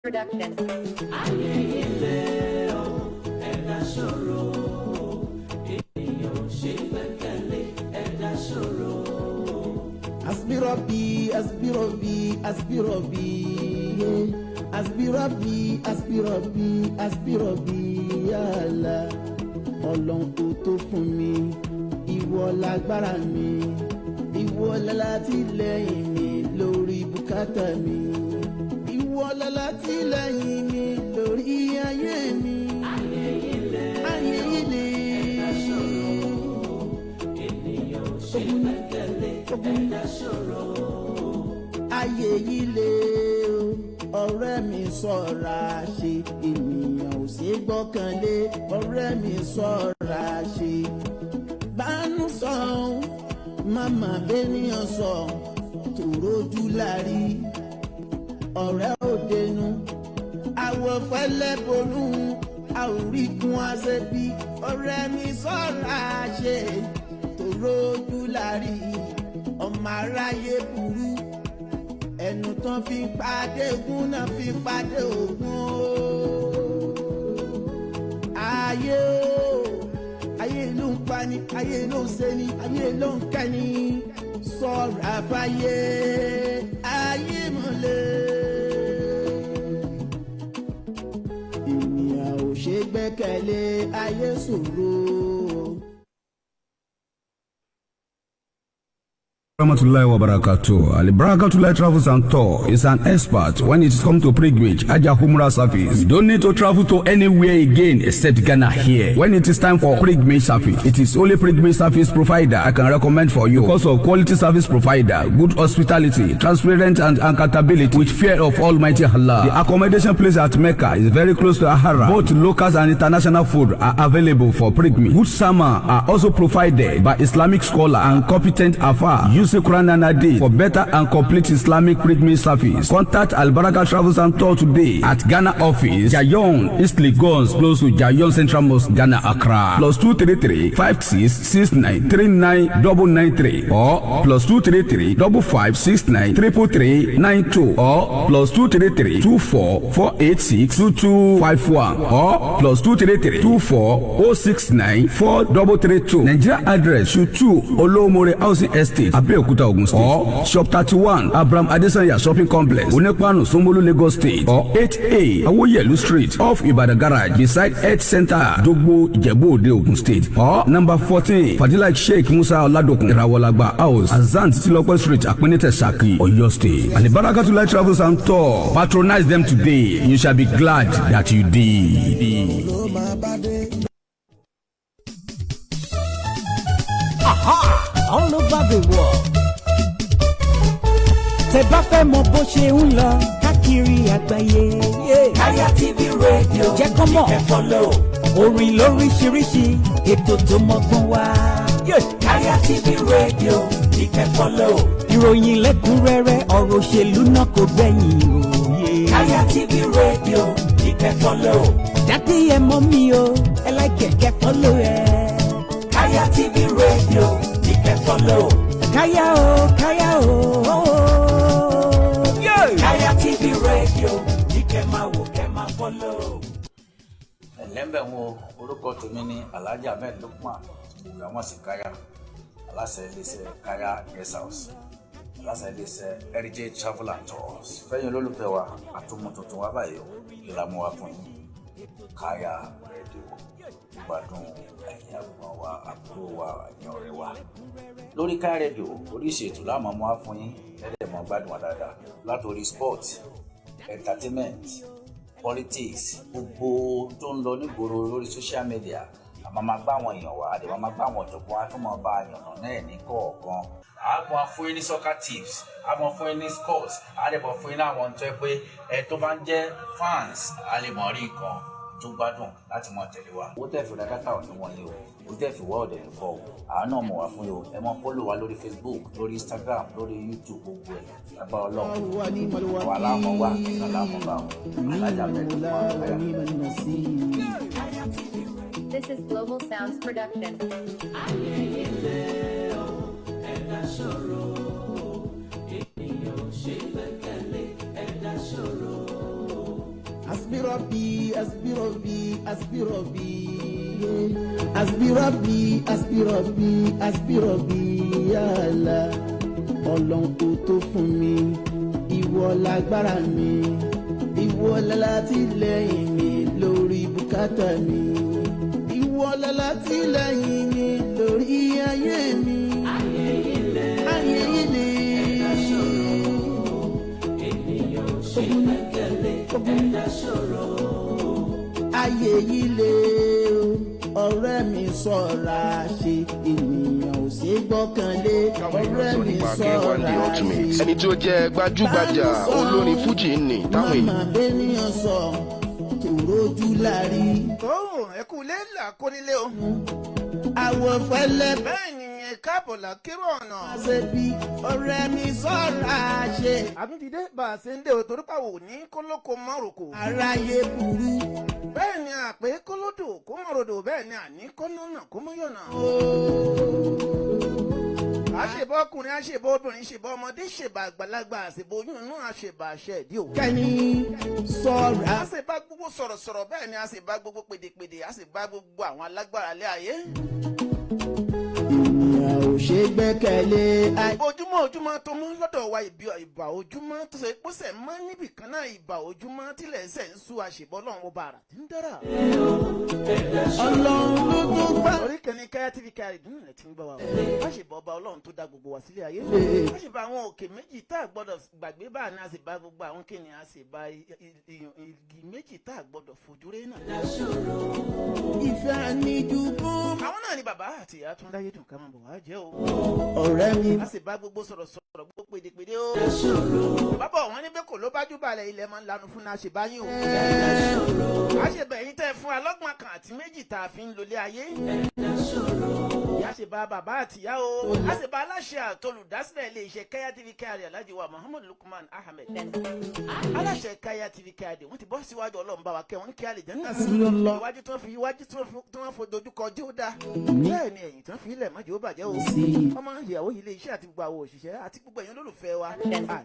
Production. Asbirobi, Allah. Ọlọ́run kò tó fún mi, ìwọ lágbára mi, ìwọ lálátìlẹ́yìn mi lórí bùkátà mi, ìwọ lálátìlẹ́yìn mi lórí ayé mi. Ayé ilé ẹ̀dá ṣòro, ènìyàn ò ṣe gbẹ́kẹ̀lé ẹ̀dá ṣòro. Ayé ilé ọ̀rẹ́ mi ṣọ́ra ṣe, ènìyàn ò ṣe gbọ́kànlé. Ọ̀rẹ́ mi ṣọ́ra ṣe, bánú sọ màmá bẹ́nìyàn sọ tòrójú lárí. Ọ̀rẹ́ òdenu àwọ̀ fẹ́lẹ́ bonú àorígun àṣẹbí. Ọ̀rẹ́ mi ṣọ́ra ṣe tòrójú lárí. Ọmọ aráyé burú, ẹnu tán fi pàdé ogun náà fi pàdé ogun o. Ayé o, ayé ló ń pani, ayé ló ń ṣeni, ayé ló ń kẹ́ni. Ṣọ́ra fáyé, ayé mọ̀lẹ́. Ènìyàn ò ṣe gbẹ́kẹ̀lé, ayé ṣòro. Rahmatullahi wa barakatuh. Ali Barakatullahi Travels and Tour is an expert when it comes to pilgrimage, Hajj Umrah service. You don't need to travel to anywhere again except Ghana here. When it is time for pilgrimage service, it is only pilgrimage service provider I can recommend for you because of quality service provider, good hospitality, transparent and accountability with fear of Almighty Allah. The accommodation place at Mecca is very close to Ahara. Both locals and international food are available for pilgrimage. Good summer are also provided by Islamic scholar and competent afar. Use Quran and Hadith for better and complete Islamic pilgrimage service. Contact Al Baraka Travels and Tour today at Ghana office, Jayon, East Lagos, close to Jayon Central Mosque, Ghana, Accra. +233 5669 39993 or +233 5569 33392 or +233 24 486 2251 or +233 24 069 4332. Nigeria address Shutu Olomore Housing Estate, Abeokuta, Ogun State, or Shop 31, Abraham Adesanya Shopping Complex, Onepanu, Somolu, Lagos State, or 8A, Awoyelu Street, off Ibadan Garage, beside Health Center, Dogbo, Ijebu-Ode, Ogun State, or number 14, Fadila Sheikh Musa Oladokun, Irawolagba House, Azan Titilope Street, Akpenete Saki, Oyo State. And the Barakatullahi Travels and Tour. Patronize them today. You shall be glad that you did. All over the world. Tẹ́ bá fẹ́ mọ̀ bó ṣe ń lọ káàkiri àgbáyé. Kaya TV radio jẹ́ kọ́ mọ̀. Ẹ follow. Orin lóríṣiríṣi, ètò tó mọ́gbọ́n wá. Kaya TV radio ẹ follow. Ìròyìn lẹ́kùnrẹ́rẹ́, ọ̀rọ̀ òṣèlú náà kò gbẹ̀yìn òye. Kaya TV radio ẹ follow. Dádì ẹ mọ̀ mi o, ẹ like kẹ́ follow ẹ. Kaya TV radio ẹ follow. Kaya o, Kaya o. Kaya TV radio kẹ́ máa wò kẹ́ máa follow. Ẹ̀lẹ́mbẹ̀ wo orúkọ tèmi ní Alhaji Ahmed Lukman ìgbàmọ̀ sí Kaya, aláṣẹ iléeṣẹ́ Kaya Guest House, aláṣẹ iléeṣẹ́ Heritage Travel and Tours. Fẹ́yìn olólùfẹ́ wa àtúmọ̀ tuntun wá báyìí ìlàmú wa fún yín. Kaya rédíò gbádùn ẹ̀yin àgbọ̀n wa, àbúrò wa, ẹ̀yin ọ̀rẹ́ wa. Lórí Kaya rédíò oríṣi ètò láàmú wá fún yín ẹ̀ẹ́dẹ̀mọ̀ gbádùn wa dáadáa látòrí sport, entertainment, politics, gbogbo tó ń lọ nígboro lórí social media. Àmọ́ máa gbá àwọn èèyàn wá, àdèmọ́ máa gbá àwọn ọ̀jọ̀gbọ́n wa tó máa bá àyànnà náà ní kọ̀ọ̀kan. Àmọ́ fún yín ní soccer tips, àmọ́ fún yín ní sports, àdèmọ́ fún yín láwọn tó yẹ pé ẹ tó bá ń jẹ́ fans àlèmọ́ rí nǹkan tó gbádùn láti mọ tẹ̀lé wa. Owó tẹ̀ fi ra dátà ò ní wọ̀nyí o, owó tẹ̀ fi wá ọ̀dẹ̀ ní fọ́ o. Àwọn náà mọ̀ wá fún yín o, ẹ mọ fọ́lọ̀ wa lórí Facebook, lórí Instagram, lórí YouTube, gbogbo ẹ̀ lágbá Ọlọ́run. Àwọn aláàmọ̀ wá, aláàmọ̀ bá wọn. Alájà mẹ́rin wá Kaya. This is Global Sounds Production. Asbirobi, Asbirobi, Asbirobi, Asbirobi, Asbirobi, Asbirobi, Allah. Ọlọ́run kò tó fún mi, ìwọ lágbára mi, ìwọ lálátìlẹ́yìn mi lórí bùkátà mi, ìwọ lálátìlẹ́yìn mi lórí ayé mi. Ayé ilé, ẹ̀dá ṣòro, ènìyàn ṣe gbẹ́kẹ̀lé, ẹ̀dá ṣòro. Ayé ilé, ọ̀rẹ́ mi ṣọ́ra ṣe, ènìyàn ò ṣe gbọ́kànlé, ọ̀rẹ́ mi ṣọ́ra ṣe. Ẹni tí ó jẹ́ gbajúgbajà olórin fújì ni táwọn èèyàn. Màmá bẹ́nìyàn sọ tó rojú lárí. Ẹkú lélà kó nílé o. Àwọ̀ fẹ́lẹ́ Bẹ́ẹ̀ ni káàbọ̀ làkírò ọ̀nà. ṣe bí ọ̀rẹ́ mi ṣọ́ra ṣe. Àtúntìdé bá a ṣe ń dé o torí pàwọ̀ ní kólókó mọ́rùkù. Aráyé burú. Bẹ́ẹ̀ ni àpé kólódò kó mọ̀rọ̀dò bẹ́ẹ̀ ni àní kọ́nọ́nà kó mọ́yọ̀nà. Àṣebọ́ ọkùnrin, àṣebọ́ obìnrin, ṣèbọ́ ọmọdé, ṣèbà àgbàlagbà, àṣebọ́ oyún inú, àṣebà àṣẹ ìdí o. Kẹ́ni ṣọ́ra. Àṣebá gbogbo sọ̀rọ̀sọ̀rọ̀ bẹ́ẹ̀ ni àṣebá gbogbo pèdèpèdè, àṣebá gbogbo àwọn alágbára lé ayé. Ènìyàn ò ṣe gbẹ́kẹ̀lé. Ojúmọ́ tó mọ́ lọ́dọ̀ wa ìbà ojúmọ́ tó ṣe pọ́sẹ̀ mọ́ níbì kan náà ìbà ojúmọ́ tílẹ̀ ẹsẹ̀ ń sú àṣebọ́ lọ́run ọba àrà tí ń dára. Ọlọ́run ló tó gbà. Orí kẹ́ni Káyà TV kárí dùn rẹ̀ tí ń gbọ́ wa o. Àṣebọ́ ọba ọlọ́run tó dá gbogbo wa sílé ayé. Àṣebọ́ àwọn òkè méjì tá a gbọ́dọ̀ gbàgbé bá ní àṣebá gbogbo àwọn kìnìún àṣebá igi méjì tá a gbọ́dọ̀ fojú rẹ́ náà. Ìfẹ́ àníjùbọ́. Àwọn náà ni bàbá àti ìyá tó ń dáyé dùn ká máa bọ̀ wá jẹ́ o. Ọ̀rẹ́ mi. Àṣebá gbogbo sọ̀rọ̀ gbogbo pèdèpèdè o. Bàbá wọn ní bẹ́ẹ̀ kò ló bá júbàlẹ̀ ilẹ̀ máa ń lanu fún àṣebáyé o. Àṣebẹ̀yìn tẹ́ fún alọ́gbọ̀n kan àti méjì tá a fi ń lólé ayé. Àṣebá bàbá àtìyá o. Àṣebá aláṣẹ àtolùdásílẹ̀ ilé iṣẹ́ Káyà TV kárí Alhaji wa Muhammad Lukman Ahmed. Aláṣẹ Káyà TV kárí wọ́n ti bọ́ síwájú Ọlọ́run bá wa kẹ́ wọ́n kí a lè jẹ́ náà. Iwájú tí wọ́n fi dojúkọ jẹ́ ó dáa. Bẹ́ẹ̀ ni ẹ̀yìn tí wọ́n fi ilẹ̀ mọ́jọ́ ó bàjẹ́ o. Ọmọ ìyàwó ilé iṣẹ́ àti gbogbo àwọn òṣìṣẹ́ àti gbogbo ẹ̀yin olólùfẹ́ wa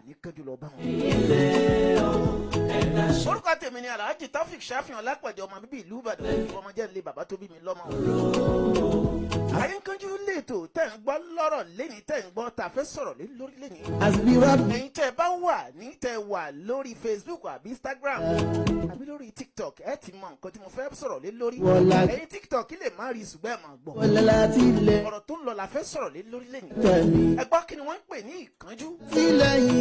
ní kánjú lọ bá wọn. Orúkọ tèmi ni Alhaji Taofeek Shafihin Olapade ọmọ bíbí ìlú Ìbàdàn. Ọmọ jẹ́ ilé bàbá tó bí mi lọ́mọ. Ikanju lẹ́tọ̀ tẹ̀ ń gbọ́ lọ́rọ̀ lẹ́ni tẹ̀ ń gbọ́ tá a fẹ́ sọ̀rọ̀ lé lórí lẹ́ni. Ẹ̀yin tẹ́ bá wà lórí Facebook àbí Instagram àbí lórí TikTok ẹ ti mọ nǹkan tí mo fẹ́ sọ̀rọ̀ lé lórí. Ẹ̀yin TikTok lè má rí ṣùgbọ́n ẹ̀ máa gbọ́. Ọ̀rọ̀ tó ń lọ la fẹ́ sọ̀rọ̀ lé lórí lẹ́ni. Ẹ gbọ́ kí ni wọ́n ń pè ní ìkánjú.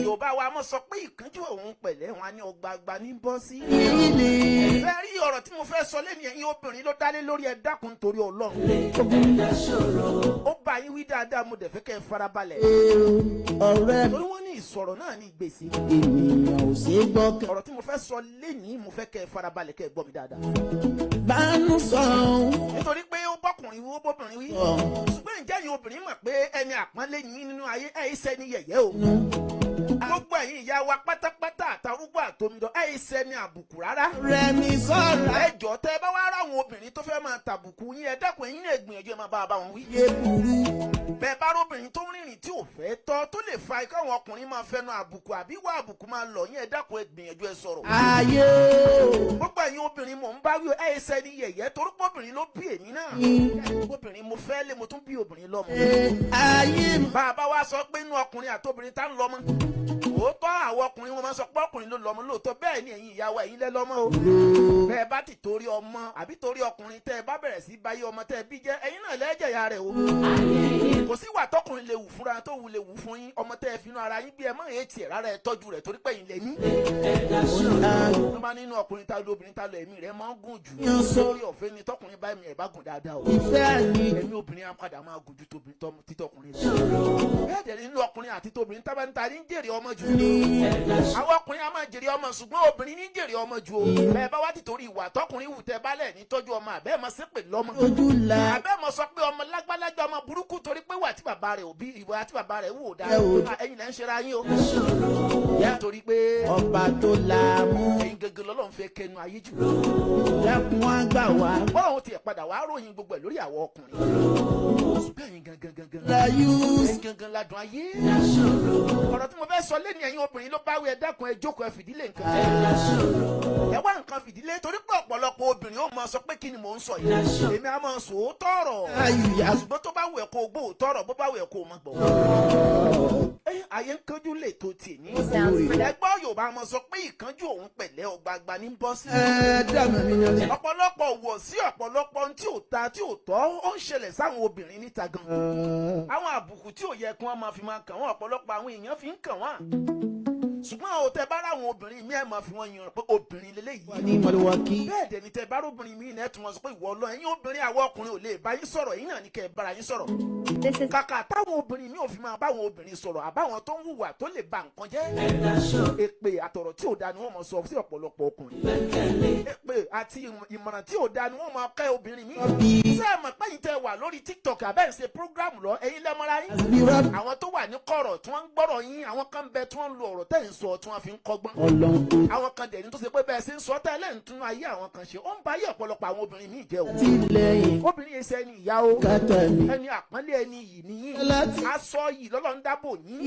Yorùbá wa mọ̀ sọ pé ìkánjú òun pẹ̀lẹ́ wọn ni ọgbàgbà ní Bosi. Fẹ́ rí ọ̀rọ̀ tí mo fẹ́ sọ lẹ́ni ẹ̀yin obìnrin ló dálé lórí ẹ dákun nítorí Ọlọ́run. Ó bá yín wí dáadáa mo dẹ̀ fẹ́ kẹ́ ẹ farabalẹ̀. Ọ̀rẹ́ mi. Torí wọ́n ní ìsọ̀rọ̀ náà ní ìgbésí. Ènìyàn ò ṣe gbọ́kàn. Ọ̀rọ̀ tí mo fẹ́ sọ lénìí mo fẹ́ kẹ́ ẹ farabalẹ̀ kẹ́ ẹ gbọ́ mi dáadáa. Bánú sọ̀hún. Nítorí pé ó bọ́kùnrin wí ó bọ́bìnrin wí. Ṣùgbọ́n ìjẹ́ yìí obìnrin mọ̀ pé ẹni àpọ́nlé yín nínú ayé iṣẹ́ ni yẹ̀yẹ́ o. Gbogbo ẹ̀yin ìyá wa pátápátá àtàrúgbó àtòmídọ́ iṣẹ́ ni àbùkù rárá. Rẹ̀mí sọ̀rọ̀. Ẹ jọ̀ọ́ tẹ́ bá wá ráwọn obìnrin tó fẹ́ máa tàbùkù yín ẹ dákun ẹ̀yin lè gbìyànjú ẹ máa bá wọn wí. Yé burú. Bẹ́ẹ̀ bá róbìnrin tó rìnrìn tí ò fẹ́ tọ́ tó lè fa káwọn ọkùnrin máa fẹnu àbùkù àbí wá àbùkù máa lọ yín ẹ dákun ẹ gbìyànjú ẹ sọ̀rọ̀. Ayé o. Gbogbo ẹ̀yin obìnrin mò ń bá wí ẹ ṣe ni yẹ̀yẹ́ torí pé obìnrin ló bí èmi náà. Obìnrin mo fẹ́ lé mo tún bí obìnrin lọ́mọ. Ayé mi. Bàbá wa sọ pé inú ọkùnrin àtobìnrin tá ń lọ́mọ. Òótọ́ àwọn ọkùnrin wọn máa sọ pé ọkùnrin ló lọ́mọ lóòótọ́ bẹ́ẹ̀ ni ẹ̀yin ìyá wa ẹ̀yin lẹ́ lọ́mọ o. Bẹ́ẹ̀ bá ti torí ọmọ àbí torí ọkùnrin tẹ́ ẹ bá bẹ̀rẹ̀ sí báyé ọmọ tẹ́ ẹ bí jẹ́ ẹ̀yin náà lẹ́jẹ̀yà rẹ̀ o. Kò sí wà tọkùnrin lè wù fúnra tó wù lè wù fún yín ọmọ tẹ́ ẹ finú ara yín bí ẹ mọ̀ èyí tiẹ̀ rárá ẹ tọ́jú rẹ̀ torí pé ẹ̀yin lẹ ní. Wọ́n bá nínú ọkùnrin tá lóbìnrin tá lọ ẹ̀mí rẹ̀ máa ń gùn jù. Lórí ọ̀fẹ́ ni tọkùnrin bá ẹ̀mí ẹ̀ bá gùn dáadáa o. Ìfẹ́ àní. Ẹ̀mí obìnrin á padà máa gùn ju títọkùnrin lọ. Bẹ́ẹ̀ dẹ̀ nínú ọkùnrin àti tóbìnrin tábánítà ní jèrè ọmọ jù. Àwọn ọkùnrin á máa jèrè ọmọ ṣùgbọ́n obìnrin ní jèrè ọmọ jù o. Bẹ́ẹ̀ bá wá ti torí ìwà tọkùnrin wù tẹ́ bálẹ̀ ní tọ́jú ọmọ àbẹ́ mọ sí pè lọ́mọ. Ojú la. Àbẹ́ mọ sọ pé ọmọ lágbálágbá ọmọ burúkú torí pé wà tí bàbá rẹ̀ òbí ìwà tí bàbá rẹ̀ wò dáa. Ẹ̀yin lẹ́ ń ṣera yín o. Nítorí pé ọba tó la mú. ẹ̀yin gẹ́gẹ́ lọ́lọ́run fẹ́ kẹnu ayé jù. Lẹ́kùn wá gbà wá. Bọ́lá ti ẹ̀ padà wá ròyìn gbogbo ẹ̀ lórí àwọn ọkùnrin. Ṣùgbọ́n ẹ̀yin gangan. Láyús. Ẹ̀yin gangan ládùn ayé. Ọ̀rọ̀ tí mo fẹ́ sọ lé ní ẹ̀yin obìnrin ló bá wí ẹ dákun ẹ jókòó ẹ fìdílé nǹkan. Ẹ wá nǹkan fìdílé torí pé ọ̀pọ̀lọpọ̀ obìnrin ó máa sọ pé kí ni mò ń sọ yìí èmi á máa sọ ó tọ̀rọ̀ ṣùgbọ́n tó bá wù ẹ́ kó o gbọ́ ò tọ̀rọ̀ bó bá wù ẹ́ kó o má gbọ́. ayé Nkanju lè tó tì ní ẹgbọ́n Yorùbá máa sọ pé ìkánjú òun pẹ̀lẹ́ ọgbàgbà ní bọ́sì. ọ̀pọ̀lọpọ̀ wọ̀ sí ọ̀pọ̀lọpọ̀ tí ò ta tí ò tọ́ ó ń ṣẹlẹ̀ sáwọn obìnrin níta gan. àwọn àbùkù tí ò yẹ kí wọ́n máa fi máa kàn wọ́n ọ̀pọ̀lọpọ̀ àwọn èèyàn fi ń kàn wọ́n ṣùgbọ́n àwọn tẹ bá ráwọn obìnrin mi ẹ̀ máa fi wọ́n yan pé obìnrin lélẹ́yìí. bẹ́ẹ̀ dẹ̀ ni tẹ bá róbìnrin mi náà tún wọn sọ pé ìwọ ọlọ́ ẹ̀yin obìnrin àwọn ọkùnrin ò lè bá yín sọ̀rọ̀ yín náà ní kẹ́ ẹ bára yín sọ̀rọ̀. kàkà táwọn obìnrin mi ò fi máa báwọn obìnrin sọ̀rọ̀ àbáwọn tó ń hùwà tó lè ba nǹkan jẹ́. èpè àtọ̀rọ̀ tí ò da ni wọ́n máa sọ sí ọ̀pọ̀lọpọ̀ ọkùnrin. èpè àti ìmọ̀ràn tí ò da ni wọ́n máa kẹ́ obìnrin mi. ṣé ẹ mọ̀ pé yín tẹ wà lórí TikTok abẹ́ ń ṣe program lọ ẹ̀yin lẹ́mọ́ra yín. àwọn tó wà ní kọ̀rọ̀ tí wọ́n ń gbọ́rọ̀ yín àwọn kan bẹ tí wọ́n ń lo ọ̀rọ̀ tẹ̀ ń sọ tí wọ́n fi ń kọ́gbọ́n. àwọn kan dẹ̀ ní tó ṣe pé bẹ́ẹ̀ ṣe ń sọ tẹ́lẹ̀ ń tún ayé àwọn kan ṣe ó ń ba ayé ọ̀pọ̀lọpọ̀ àwọn obìnrin míì jẹ́ o. obìnrin yẹn ṣe ẹni ìyá o ẹni àpọ́nlé ẹni yìí nìyí aṣọ yìí lọ́lọ́ ń dábò yín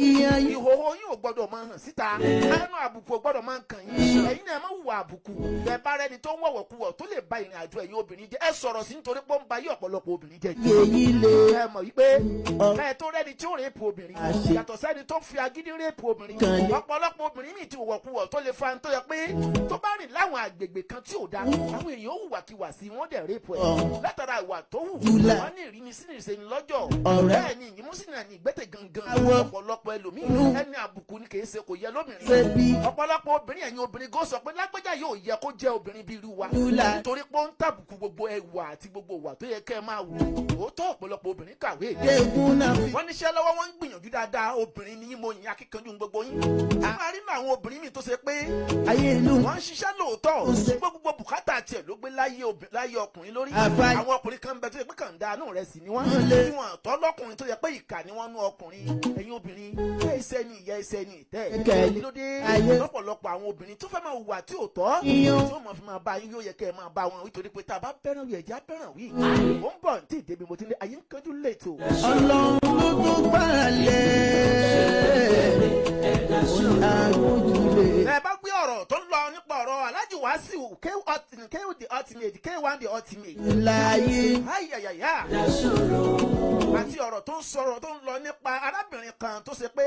ìhòòhò yín ò gbọ́dọ̀ máa hàn síta ẹnu àbùkù ò gbọ́dọ̀ máa kàn yín ẹ̀yin náà má hùwà àbùkù bẹ́ẹ̀ bá rẹni tó ń wọ̀wọ̀ kuwọ̀ tó lè ba ìrìn àjò ẹ̀yin obìnrin jẹ́ ẹ sọ̀rọ̀ sí nítorí pé ó ń ba ayé ọ̀pọ̀lọpọ̀ obìnrin jẹ́ ẹ mọ̀ wípé ẹ tó rẹni tí ó rèépù obìnrin yàtọ̀ sẹ́ni tó fi agídí rèépù obìnrin ọ̀pọ̀lọpọ̀ obìnrin míì ti wọ̀kuwọ̀ tó lè fa tó yẹ pé tó bá rìn láwọn àgbègbè kan tí ò dá àwọn èèyàn ó hùwàkiwà sí wọn dẹ̀ rèépù ẹ̀ látara ìwà tó hù wọn ní ìrínisínìṣe ní lọ́jọ́ bẹ́ẹ̀ ni ìyímúsínà ní ìgbẹ́tẹ̀ gangan ọ̀pọ̀lọpọ̀ ẹlòmíì ẹni àbùkù ni kì í ṣe kò yẹ lóbìnrin ọ̀pọ̀lọpọ̀ obìnrin ẹ̀yin obìnrin gó sọ pé lágbájá yóò yẹ kó jẹ́ obìnrin bí irú wa nítorí pé ó ń tàbùkù gbogbo ẹwà àti gbogbo ìwà tó yẹ kẹ́ ẹ máa wù òótọ́ ọ̀pọ̀lọpọ̀ obìnrin kàwé wọ́n níṣẹ́ lọ́wọ́ wọ́n ń gbìyànjú dáadáa obìnrin ni mo yìn akíkanjú gbogbo yín a máa rí àwọn obìnrin mi tó ṣe pé wọ́n ń ṣiṣẹ́ lóòótọ́ gbogbo bùkátà tiẹ̀ ló gbé láyé ọkùnrin lórí àwọn ọkùnrin kan bẹ tó yẹ pé kàn dáa rẹ̀ sí ni wọ́n tí wọ́n tọ́ lọ́kùnrin tó yẹ pé ìkà ni wọ́n nú ọkùnrin ẹ̀yin obìnrin ẹ̀ iṣẹ́ ni ìyá iṣẹ́ ni ìtẹ́ lóde lọ́pọ̀lọpọ̀ àwọn obìnrin tó fẹ́ máa hùwà tí ò tọ́ tí ó mọ̀ fi máa bá yín yóò yẹ kẹ́ ẹ máa bá wọn nítorí pé tá a bá fẹ́ràn wí ẹ̀já fẹ́ràn wí ó ń bọ̀ tí ìdèbí mo ti lé Aiyen Nkanju lẹ́tọ̀. Ọlọ́run ló tó gbára lé ẹ bá gbé ọ̀rọ̀ tó ń lọ nípa ọ̀rọ̀ Alhaji Wasiu K1 the ultimate láyé ayayaya àti ọ̀rọ̀ tó ń sọ̀rọ̀ tó ń lọ nípa arábìnrin kan tó ṣe pé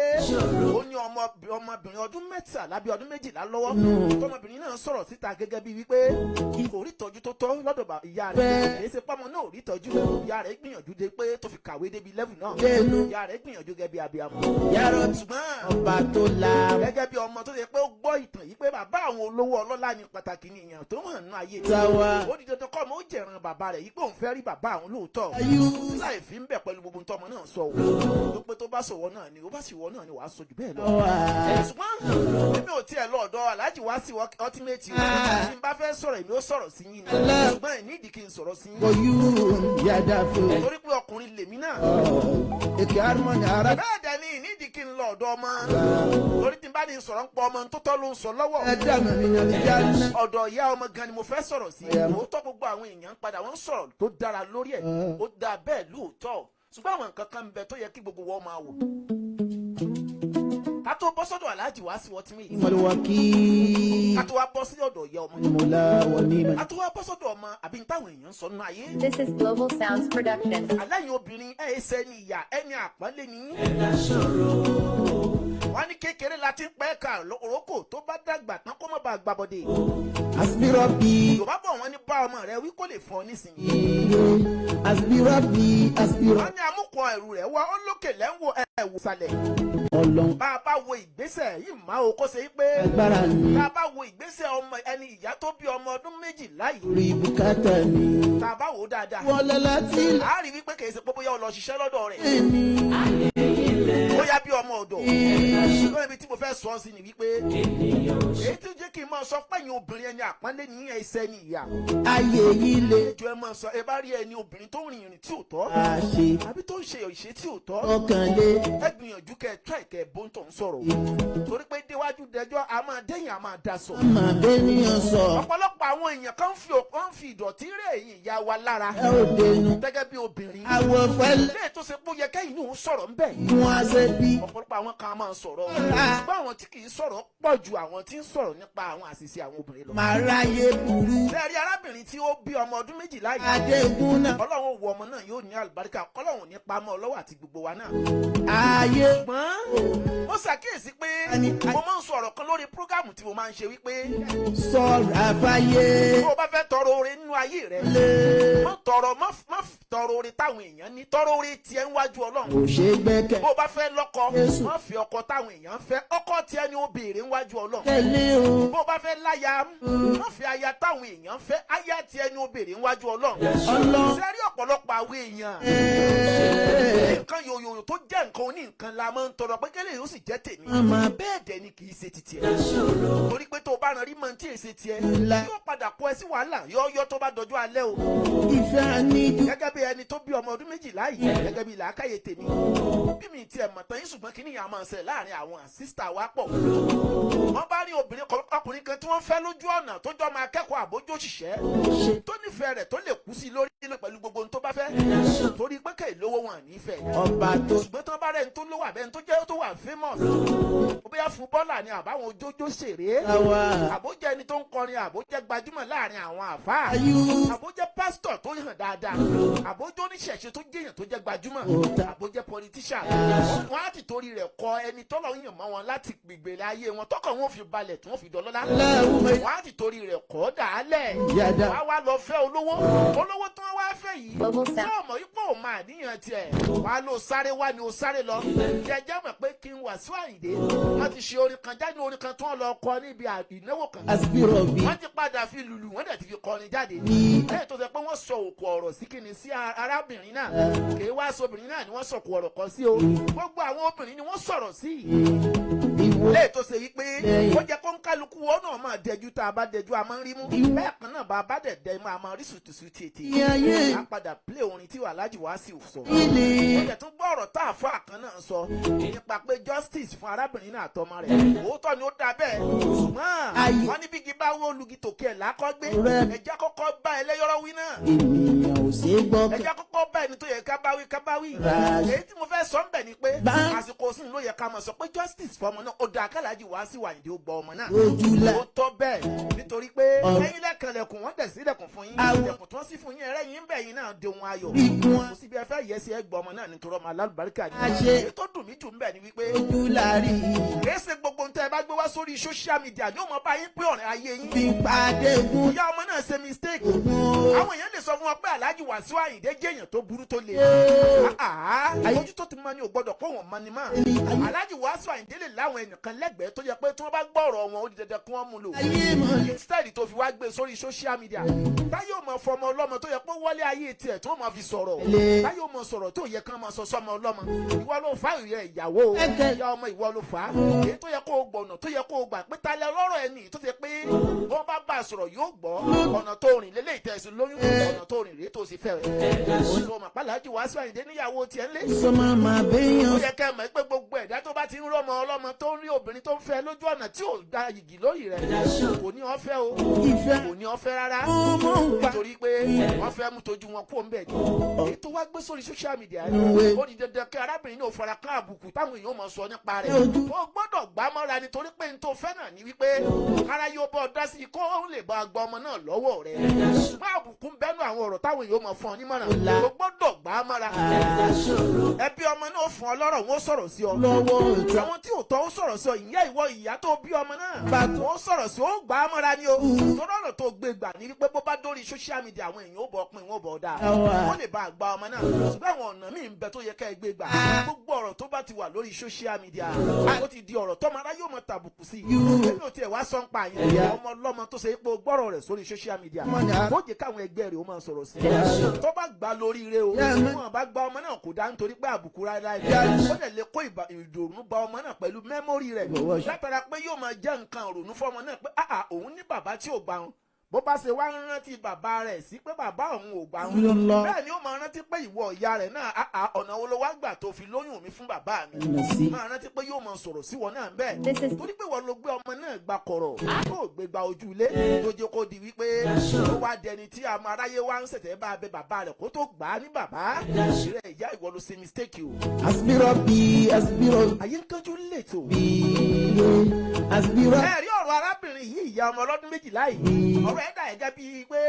ó ní ọmọbìnrin ọdún mẹ́tàlá bí ọdún méjìlá lọ́wọ́ tọmọbìnrin náà sọ̀rọ̀ síta gẹ́gẹ́ bí wípé kò rí ìtọ́jú tó tọ́ lọ́dọ̀ ìyá rẹ̀ èyí ṣe pọ́mọ náà ò rí ìtọ́jú ìyá rẹ̀ gbìyànjú dé pé tó fi kàwé débi level náà ìyá rẹ̀ gbìyànjú gẹ́gẹ́ bí abiyamọ ṣùgbọ́n ọba tó la gẹ́gẹ́ bí ọmọ tó ṣe pé ó gbọ́ ìtàn yìí pé bàbá àwọn olówó ọlọ́lá ni pàtàkì ni èèyàn tó hàn nínú ayé tí ó di dandan kọ́ ọmọ ó jẹ̀ràn bàbá rẹ̀ yìí pé òun fẹ́ rí bàbá àwọn lóòótọ́ láì fi ń bẹ̀ pẹ̀lú gbogbo ntọ́mọ náà sọ o pé tó bá sọ̀wọ́ náà ni ó bá sì wọ́ náà ni wàá sọ jù bẹ́ẹ̀ lọ. ṣùgbọ́n èmi ò tiẹ̀ lọ ọ̀dọ̀ Alhaji Wasiu ultimate tí n bá fẹ́ sọ̀rọ̀ èmi ó sọ̀rọ̀ sí yín ni ṣùgbọ́n ẹ̀ nídìí kí n sọ̀rọ̀ sí yín. torí pé ọkùnrin lèmi náà. bẹ́ẹ̀ dẹ̀ ni nídìí kí n lọ ọ̀dọ̀ ọmọ torí tí n bá ní sọ̀rọ̀ ń pọ̀ ọmọ tó tọ́ ló ń sọ lọ́wọ́ ọ̀dọ̀ ìyá ọmọ gan ni mo fẹ́ sọ̀rọ̀ sí òótọ́ gbogbo àwọn èèyàn padà wọ́n sọ̀rọ̀ tó dára lórí ẹ̀ ó dáa bẹ́ẹ̀ lóòótọ́ ṣùgbọ́n àwọn nǹkan kan ń bẹ tó yẹ kí gbogbo wọn máa wò ká tó bọ́ sọ́dọ̀ Alhaji Wasiu ultimate ká tó wá bọ́ sí ọ̀dọ̀ ìyá ọmọ ká tó wá bọ́ sọ́dọ̀ ọmọ àbí n táwọn èèyàn ń sọ nínú ayé. This is Global Sounds Production. aláìní obìnrin ẹ̀ ṣe ni ìyá ẹni àpọ́nlé ni. wọ́n ní kékeré la ti ń pẹ́ ká òrókò tó bá dàgbà tán kó má bàa gbàbọ̀dé. Yorùbá bọ̀ wọ́n ní bá ọmọ rẹ wí kó lè fọ́ nísìnyí. wọ́n ní amúkọ ẹ̀rù rẹ̀ wá ó lókè lẹ́wọ̀ ẹ̀wù sàlẹ̀. bá a bá wo ìgbésẹ̀ yìí máa o kó ṣe pé bá a bá wo ìgbésẹ̀ ọmọ ẹni ìyá tó bí ọmọ ọdún méjìlá yìí. tá a bá wò ó dáadáa. a rí wípé kì í ṣe pé bóyá o lọ ṣiṣẹ́ lọ́dọ̀ rẹ̀. bóyá bí ọmọ ọ̀dọ̀. ṣùgbọ́n ibi tí mo fẹ́ sọ sí ni wípé èyí tí ó jẹ́ kí n máa sọ pẹ́yìn obìnrin ẹni àpọ́nlé ní ẹsẹ̀ ní ìyá. ayé yìí lè. ìjọ ẹ máa sọ ẹ bá rí ẹni obìnrin tó rìn ìrìn tí ò tọ́. àbí tó ń ṣe ìṣe tí ò tọ́. ọkàn lé. ẹ gbìyànjú kẹ try kẹ bóńtọ̀ ń sọ̀rọ̀. torí pé déwájú dẹjọ́ a máa dẹ́yìn a máa da sọ. máa bẹ́ níyàn sọ. ọ̀pọ̀lọpọ̀ àwọn èèyàn kan fi ìdọ̀tí rẹ̀ èyí ìyá wa lára. ẹ ò dénú. gẹ́gẹ́ bí obìnrin. àwọ̀ fẹ́lẹ́. ilé tó ṣe pé ó yẹ kẹ́yìn ní òun sọ̀rọ̀ ń bẹ̀. wọ́n á ṣe bí. ọ̀pọ̀lọpọ̀ àwọn kan máa ń sọ̀rọ̀. ṣùgbọ́n àwọn tí kì í sọ̀rọ̀ pọ̀ ju àwọn tí ń sọ̀rọ̀ nípa àwọn àṣìṣe àwọn obìnrin lọ. màá ráyè burú. sẹ́ẹ̀rí arábìnrin tí ó bí ọmọ ọdún 12 yìí. adégún náà. ọlọ́run wo ọmọ náà yóò ní àlùbáríkà kọ́lọ́run ní pamọ́ ọlọ́wọ́ àti gbogbo wa náà. ayé. ṣùgbọ́n mo ṣàkíyèsí pé mo máa ń sọ ọ̀rọ̀ kan lórí prógámù tí mo máa ń ṣe wípé. sọ̀rọ̀ àfáyé. bó o bá fẹ́ tọrọ oore nínú ayé rẹ. má tọrọ oore táwọn èèyàn ní tọrọ oore tiẹ̀ ń wájú ọlọ́run. kò ṣe gbẹ́kẹ̀. bó o bá fẹ́ lọ́kọ má fi ọkọ táwọn èèyàn fẹ́ ọkọ tiẹ̀ ni ó béèrè ń wájú ọlọ́run. tẹ̀lé o. bó o bá fẹ́ láya má fi aya táwọn èèyàn fẹ́ aya tiẹ̀ ni ó béèrè ń wájú ọlọ́run. sẹ́rí ọ̀pọ̀lọpọ̀ àwọn èèyàn nǹkan yòyò tó jẹ́ nǹkan oní nǹkan la máa ń tọrọ pé kẹ́lẹ́ yóò sì jẹ́ tèmi. bẹ́ẹ̀ dẹ̀ ni kì í ṣe ti tiẹ̀. torí pé tó o bá rán rí mọ́ tí èsì tiẹ̀ yóò padà kó ẹ sí wàhálà yọ́ọ́yọ́ tó bá dọjọ́ alẹ́ o. ìfẹ́ àníjú. gẹ́gẹ́ bí ẹni tó bí ọmọ ọdún 12 yìí gẹ́gẹ́ bí làákàyè tèmi. bí mi tiẹ̀ mọ̀ tán yín ṣùgbọ́n kí nìyà máa ń ṣẹlẹ̀ láàrin àwọn sísítà wa pọ̀. wọ́n bá rí ọkùnrin kan tí wọ́n fẹ́ lójú ọ̀nà tó jọ máa kẹ́kọ̀ọ́ àbójú òṣìṣẹ́ tó nífẹ̀ẹ́ rẹ̀ tó lè kú sí lórí pẹ̀lú gbogbo ohun tó bá fẹ́ torí pé kẹ́ ìlówó wọn nífẹ̀ẹ́. ọba tó. ṣùgbọ́n tí wọ́n bá rẹ̀ ń tó lówó àbẹ́ tó jẹ́ tó wà famous bóyá fún bọ́ọ̀là ni àbáwọn ojójó ṣeré àbójẹ́ ẹni tó ń kọrin àbójẹ́ gbajúmọ̀ láàrin àwọn àfáà àbójẹ́ pásítọ̀ tó hàn dáadáa àbójẹ́ oníṣẹ̀ṣe tó jẹ́yàn tó jẹ́ gbajúmọ̀ àbójẹ́ politician wọ́n á ti torí rẹ̀ kọ ẹni tọ́lọ̀ yàn mọ́ wọn láti gbègbè ayé wọn tọ́kọ̀ wọn fi balẹ̀ tí wọ́n fi dọ́lọ́lá wọ́n á ti torí rẹ̀ kọ́ dàálẹ̀ wọ́n á wá lọ fẹ́ olówó tí wọ́n wá fẹ́ yìí tí ọmọ ipò máa níyàn tiẹ̀ wọ́n á lọ sáré wá ni ó sáré lọ jẹjẹ́ mọ̀ pé kí n Wasiu Ayinde wọ́n ti ṣe orin kan jáde orin kan tí wọ́n lọ kọ níbi ìnáwó kan wọ́n ti padà fi lùlù wọ́n dẹ̀ ti fi kọrin jáde lẹ́yìn tó sọ pé wọ́n sọ òkú ọ̀rọ̀ sí kíni sí arábìnrin náà kì í wá sóbìnrin náà ni wọ́n sọ òkú ọ̀rọ̀ kan sí o gbogbo àwọn obìnrin ni wọ́n sọ̀rọ̀ sí lẹ́yìn tó ṣe wípé ó jẹ́ kó ń kálukú wọn náà máa dẹjú tá a bá dẹjú a máa ń rí mú bẹ́ẹ̀ kan náà bá a bá dẹ̀ dẹ́ máa rí sùtùsù tètè a padà play orin tí Alhaji Wasiu sọ ó jẹ́ tún gbọ́ ọ̀rọ̀ tá a fọ́ àkàn náà sọ nípa pé justice fún arábìnrin náà àtọmọ rẹ̀ òótọ́ ni ó dá bẹ́ẹ̀ ṣùgbọ́n wọ́n ní bígi bá wó lugi tòkè ẹ̀ lákọ́gbé ẹja kọ́kọ́ bá ẹlẹ́yọ́rọ́ wí náà ènìyàn ò ṣe é gbọ́. ẹja kọ́kọ́ bá ẹni tó yẹ ká bá wí èyí tí mo fẹ́ sọ ń bẹ̀ ni pé àsìkò sí ló yẹ ká máa sọ pé justice fọmọ náà ó dá Alhaji Wasiu Ayinde ó gbọ́ ọmọ náà ó tọ́ bẹ́ẹ̀ nítorí pé ẹ̀yin lẹ́kànlẹ̀kùn wọ́n dẹ̀ sílẹ̀kùn fún yín ilẹ̀kùn tí wọ́n sì fún yín ẹ̀rẹ́ yín bẹ̀ yín náà dehun ayọ̀ kò síbi ẹ fẹ́ yẹ sí ẹ gbọ́ ọmọ náà nítorí ọmọ alálùbáríkà ni èyí tó dùn mí jù ń bẹ̀ ni wípé kèése gbogbo ń tẹ́ ẹ bá gbé wá sórí social media yóò mọ bá yín pé ọ̀rẹ́ ayé yín ìyá ọmọ náà ṣe mistake àwọn èèyàn lè sọ fún wọn pé Alhaji Wasiu Ayinde jẹ́ èèyàn tó burú tó le ojú tó ti mọ ni ò gbọdọ̀ kó wọn mọ ni mọ́ Alhaji Wasiu Ayinde lè láwọn ẹnìkan lẹ́gbẹ̀ẹ́ tó yẹ pé tí wọ́n bá gbọ́ ọ̀rọ̀ wọn ó di dandan kí wọ́n mú lò instead tó fi wá gbé sórí social media táyé ò mọ fọmọ ọlọ́mọ tó yẹ pé wọlé ayé tiẹ̀ tí wọ́n máa fi sọ̀rọ̀ táyé ò mọ sọ̀rọ̀ tó yẹ kán máa sọ sọmọ ọlọ́mọ ìwọ ló fà ìyẹ ìyàwó ìyá ọmọ ìwọ ló fà èyí tó yẹ kó o gbọ̀nà tó yẹ kó o gbà pé talẹ̀ ọlọ́rọ̀ ẹni tó ṣe pé wọ́n bá bá a sọ̀rọ̀ yóò gbọ́ ọ̀nà tó rìn lélẹ̀ ìtẹ̀sùn lóyún ọ̀nà tó rìn rèé tó sì fẹ́ rẹ̀ olùwọ̀n Alhaji Wasiu Ayinde níyàwó tiẹ̀ ń lé ó yẹ kẹ́ mọ̀ pé gbogbo ẹ̀dá tó bá ti ń rọ́mọ ọlọ́mọ tó ń rí obìnrin tó ń fẹ́ lójú ọ̀nà tí ò da yìgì lórí rẹ̀ kò ní ọ̀fẹ́ o kò ní ọ̀fẹ́ rárá nítorí pé wọ́n fẹ́ mú tojú wọn kó ń bẹ̀ ní ètò wá gbé sórí social media ó di dandan kí arábìnrin náà fara kán àbùkù táwọn èèyàn mọ̀ sọ nípa rẹ̀ ó gbọ́dọ̀ gbá mọ́ra nítorí pé n tó fẹ́ náà ni wípé ara yóò bọ́ dá sí kó ó lè bá gba ọmọ náà lọ́wọ́ rẹ̀ ṣùgbọ́n àbùkù ń bẹ́nu àwọn ọ̀rọ̀ táwọn èèyàn mọ̀ fún ọ nímọ̀ràn ó gbọ́dọ̀ gbá mọ́ra ẹbí ọmọ náà fún ọ lọ́rọ̀ wọn ó sọ̀rọ̀ sí ọ àwọn tí ò tọ́ ó sọ̀rọ̀ sí ọ ìyá ìwọ ìyá tó bí ọmọ náà ó sọ̀rọ̀ sí ó gbà á mọ́ra ni o torí ọ̀nà tó gbé gbà ní wípé bó bá dórí social media àwọn èèyàn ó bọ̀ pin wọ́n bọ̀ dáa wọ́n lè bá àgbà ọmọ náà ṣùgbọ́n àwọn ọ̀nà míì ń bẹ tó yẹ ká ẹ gbé gbà gbogbo ọ̀rọ̀ tó bá ti wà lórí social media ó ti di ọ̀rọ̀ tọ́mọ ará yóò mọ tàbùkù sí i èmi ò tiẹ̀ wá sọ ń pa yẹn ọmọ ọlọ́mọ tó ṣe é pé gbọ́rọ̀ rẹ̀ sórí social media ó jẹ́ káwọn ẹgbẹ́ rẹ̀ ó máa sọ̀rọ̀ sí i tó bá gbà lórí ire o wọn bá gba ọmọ náà kò dá nítorí pé àbùkù rárá ó dẹ̀ lè kó ìdùnnú bá ọmọ náà pẹ̀lú mẹ́mórì rẹ̀ látara pé yóò máa jẹ́ nǹkan ìrònú fọ́mọ náà pé òun ní bàbá tí ò gbà wọn bó bá ṣe wá rántí bàbá rẹ̀ sí pé bàbá òun ò gbà wọn bẹ́ẹ̀ ni ó máa rántí pé ìwọ ìyá rẹ̀ náà ọ̀nà wo ló wá gbà tó fi lóyún mi fún bàbá mi máa rántí pé yóò máa sọ̀rọ̀ sí wọn náà bẹ́ẹ̀ torí pé wọ́n ló gbé ọmọ náà gba kọ̀rọ̀ tó gbé gba ojú ilé tó jẹ́ kó di wípé ó wá dẹni tí àwọn aráyé wá ń ṣẹ̀tẹ̀ bá bẹ bàbá rẹ̀ kó tó gbà á ní bàbá ìrẹ́ ìyá ìwọ ló ṣe mistake o. Asbiro ayé ń kánjú lẹ́tọ̀. Asbiro. ẹ rí ọ̀rọ̀ arábìnrin yìí ìyá ọmọ ọlọ́dún méjìlá yìí ọ̀rọ̀ ẹ̀dá ẹ̀gẹ́ bíi pé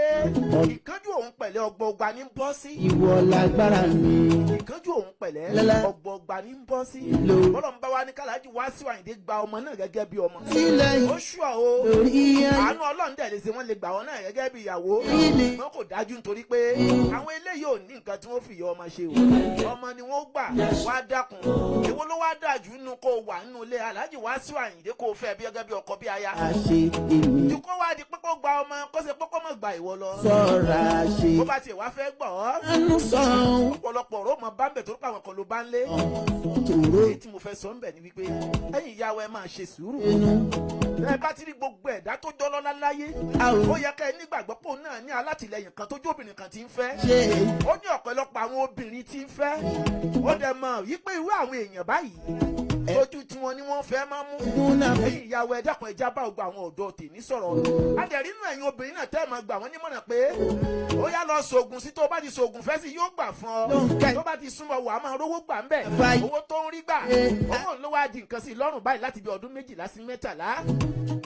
ìkánjú òun pẹ̀lẹ́ ọgbọọgba ní bọ́ sí. Ìwọ lágbára mi. ìkánjú òun pẹ̀lẹ́ Lẹ́lẹ́. ọgbọọgba ní bọ́ sí. Lò. bọ́lọ̀ ń bá wa ní kálájú wá sí Àyìndé gba ọmọ náà gẹ́gẹ́ bí ọmọ. Sílẹ̀ ó ṣùọ́ o lórí ayé. àánú ọlọ́run dẹ̀ lè ṣe wọ́n lè gbà wọ́n náà gẹ́gẹ́ bí ìyàwó Ilé. ṣùgbọ́n kò dájú nítorí pé àwọn eléyìí ò ní nǹkan tí wọ́n fi ìyá ọmọ ṣe o ọmọ ni wọ́n gbà wá dákun èwo ló wá dájú nínú kó wà nínú ilé Aláàjì Wàsíù Àyìndé kó fẹ́ bí gẹ́gẹ́ bí ọkọ bí aya Àṣe èmi. tí kò wá di pé kó gba ọmọ kó ṣe pé kó mọ̀ gba ìwọ lọ Sọ̀ra ṣe. bó bá tiẹ̀ wá fẹ́ gbọ́ Ẹnu sàn. ọ̀pọ̀lọpọ̀ ọ̀rọ̀ mọ̀ bá ń bẹ̀ tó rúkọ àwọn kan ló bá ń lé Tòró. èyí tí mo fẹ́ sọ ń bẹ̀ ni wípé ẹ̀yin ìyàwó ẹ máa ṣe sùúrù Inú. ẹ bá ti rí gbogbo ẹ̀dá tó jọ́ lọ́lá láyé Àwọn. ó yẹ ká ẹ nígbàgbọ́ pò náà ní alátìlẹyìn kan tó jó obìnrin kan tí ń fẹ́ Ṣé. ó ní ọ̀pọ̀lọpọ̀ àwọn obìnrin tí ń fẹ́ ó dẹ̀ mọ̀ wípé irú àwọn èèyàn báyìí ojú tí wọn ni wọ́n fẹ́ máa mú Gúnà. ẹ̀yin ìyàwó ẹ dákun ẹja bá gbogbo àwọn ọ̀dọ́ tèmi sọ̀rọ̀ adẹ̀rí inú ẹ̀yin obìnrin náà tẹ́ ẹ̀ máa gbà wọ́n nímọ̀ràn pé ó yá lọ sògùn sí tó bá ti sògùn fẹ́ sí yóò gbà fún ọ Lóńkẹ́. tó bá ti súnmọ́ wà á máa rówó gbà ń bẹ̀ Fàyè. owó tó ń rí gbà owó ló wá di nǹkan sí lọ́rùn báyìí láti bí ọdún 12 sí 13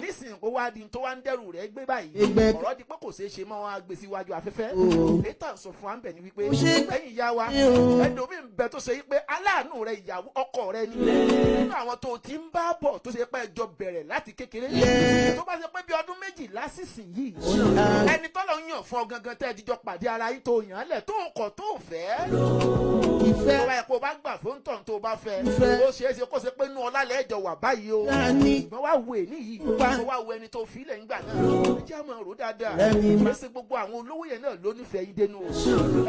nísìnyí kó wá di tó wá ń dẹ́rù rẹ̀ gbé báyìí Ẹgbẹ́. ọ̀rọ̀ di pé kò ṣeé ṣe mọ́ wọn á gbé síwájú afẹ́fẹ́ Oo. ètò sọ fún wa ń bẹ̀ ni wípé Ó ṣe é gbé. ẹ̀yin ìyá wa Oo. ẹlòmíì ń bẹ tó ṣe wípé aláàánú rẹ ìyàwó ọkọ rẹ ni nínú àwọn tó ti ń bá bọ̀ tó ṣe pé ẹjọ́ bẹ̀rẹ̀ láti kékeré tó bá ṣe pé bí ọdún 12 sísìn yìí ẹni tọ́lọ̀ ń yàn fún ọ gangan tẹ́ ẹ jíjọ pàdé ara yín tó yàn án lẹ̀ tó kọ̀ tó fẹ́ Ìfẹ́. tó bá yẹ kó o bá gbà fún tọ̀ tó o bá fẹ́ Ìfẹ́. ó ṣeé ṣe kó ṣe pé inú ọlá lẹ́ẹ̀jọ wà báyìí o Dání. ṣùgbọ́n wá wo èní yìí wọ́n wá wo ẹni tó fi ilẹ̀ ńgbà náà ẹ jẹ́ àmọ́ rò dáadáa Ẹni má- pèsè gbogbo àwọn olówó yẹn náà ló nífẹ̀ẹ́ yín dénú o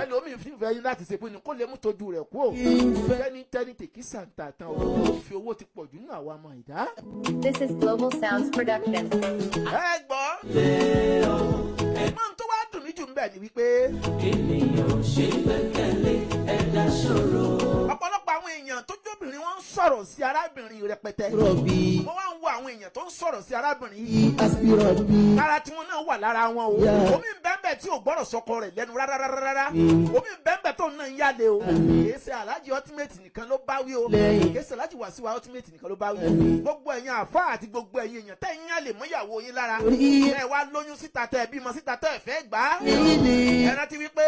ẹlòmíì fi ìfẹ́ yín láti ṣe pinnu kó lè mú tójú rẹ̀ kú o Ìfẹ́. tẹ́ni tèkí sàǹtà tán o ìfi owó ti pọ̀ jù nínú àwọn ọmọ ìdá. This is Global Sounds Production. ẹ gbọ́ mọ́ tó wá dùn mí jù ń bẹ̀ ni wípé ọ̀pọ̀lọpọ̀ àwọn èèyàn tó jóbìnrin wọn ń sọ̀rọ̀ sí arábìnrin rẹpẹtẹ Rọ̀bì. mo wá ń wo àwọn èèyàn tó ń sọ̀rọ̀ sí arábìnrin yìí Aspiro bí. lára tí wọn náà wà lára wọn o Yeah. omi ń bẹ́ẹ̀ tí ò gbọ́dọ̀ sọkọ rẹ̀ lẹ́nu rárá omi ń bẹ́ẹ̀ tó náà ń yálé o kìí ṣe Alhaji Ultimate nìkan ló bá wí o Lẹ́yìn. kìí ṣe Alhaji Wàsíù Ultimate nìkan ló bá wí Ẹni. gbogbo ẹ̀yin àfá àti gbogbo ẹ̀yin èèyàn tẹ́ ń yálè mọ́yàwó yín lára Orí. ẹ wá lóyún síta tẹ́ ẹ bímọ síta tẹ́ ẹ fẹ́ gbà á Níní. ẹ rántí wípé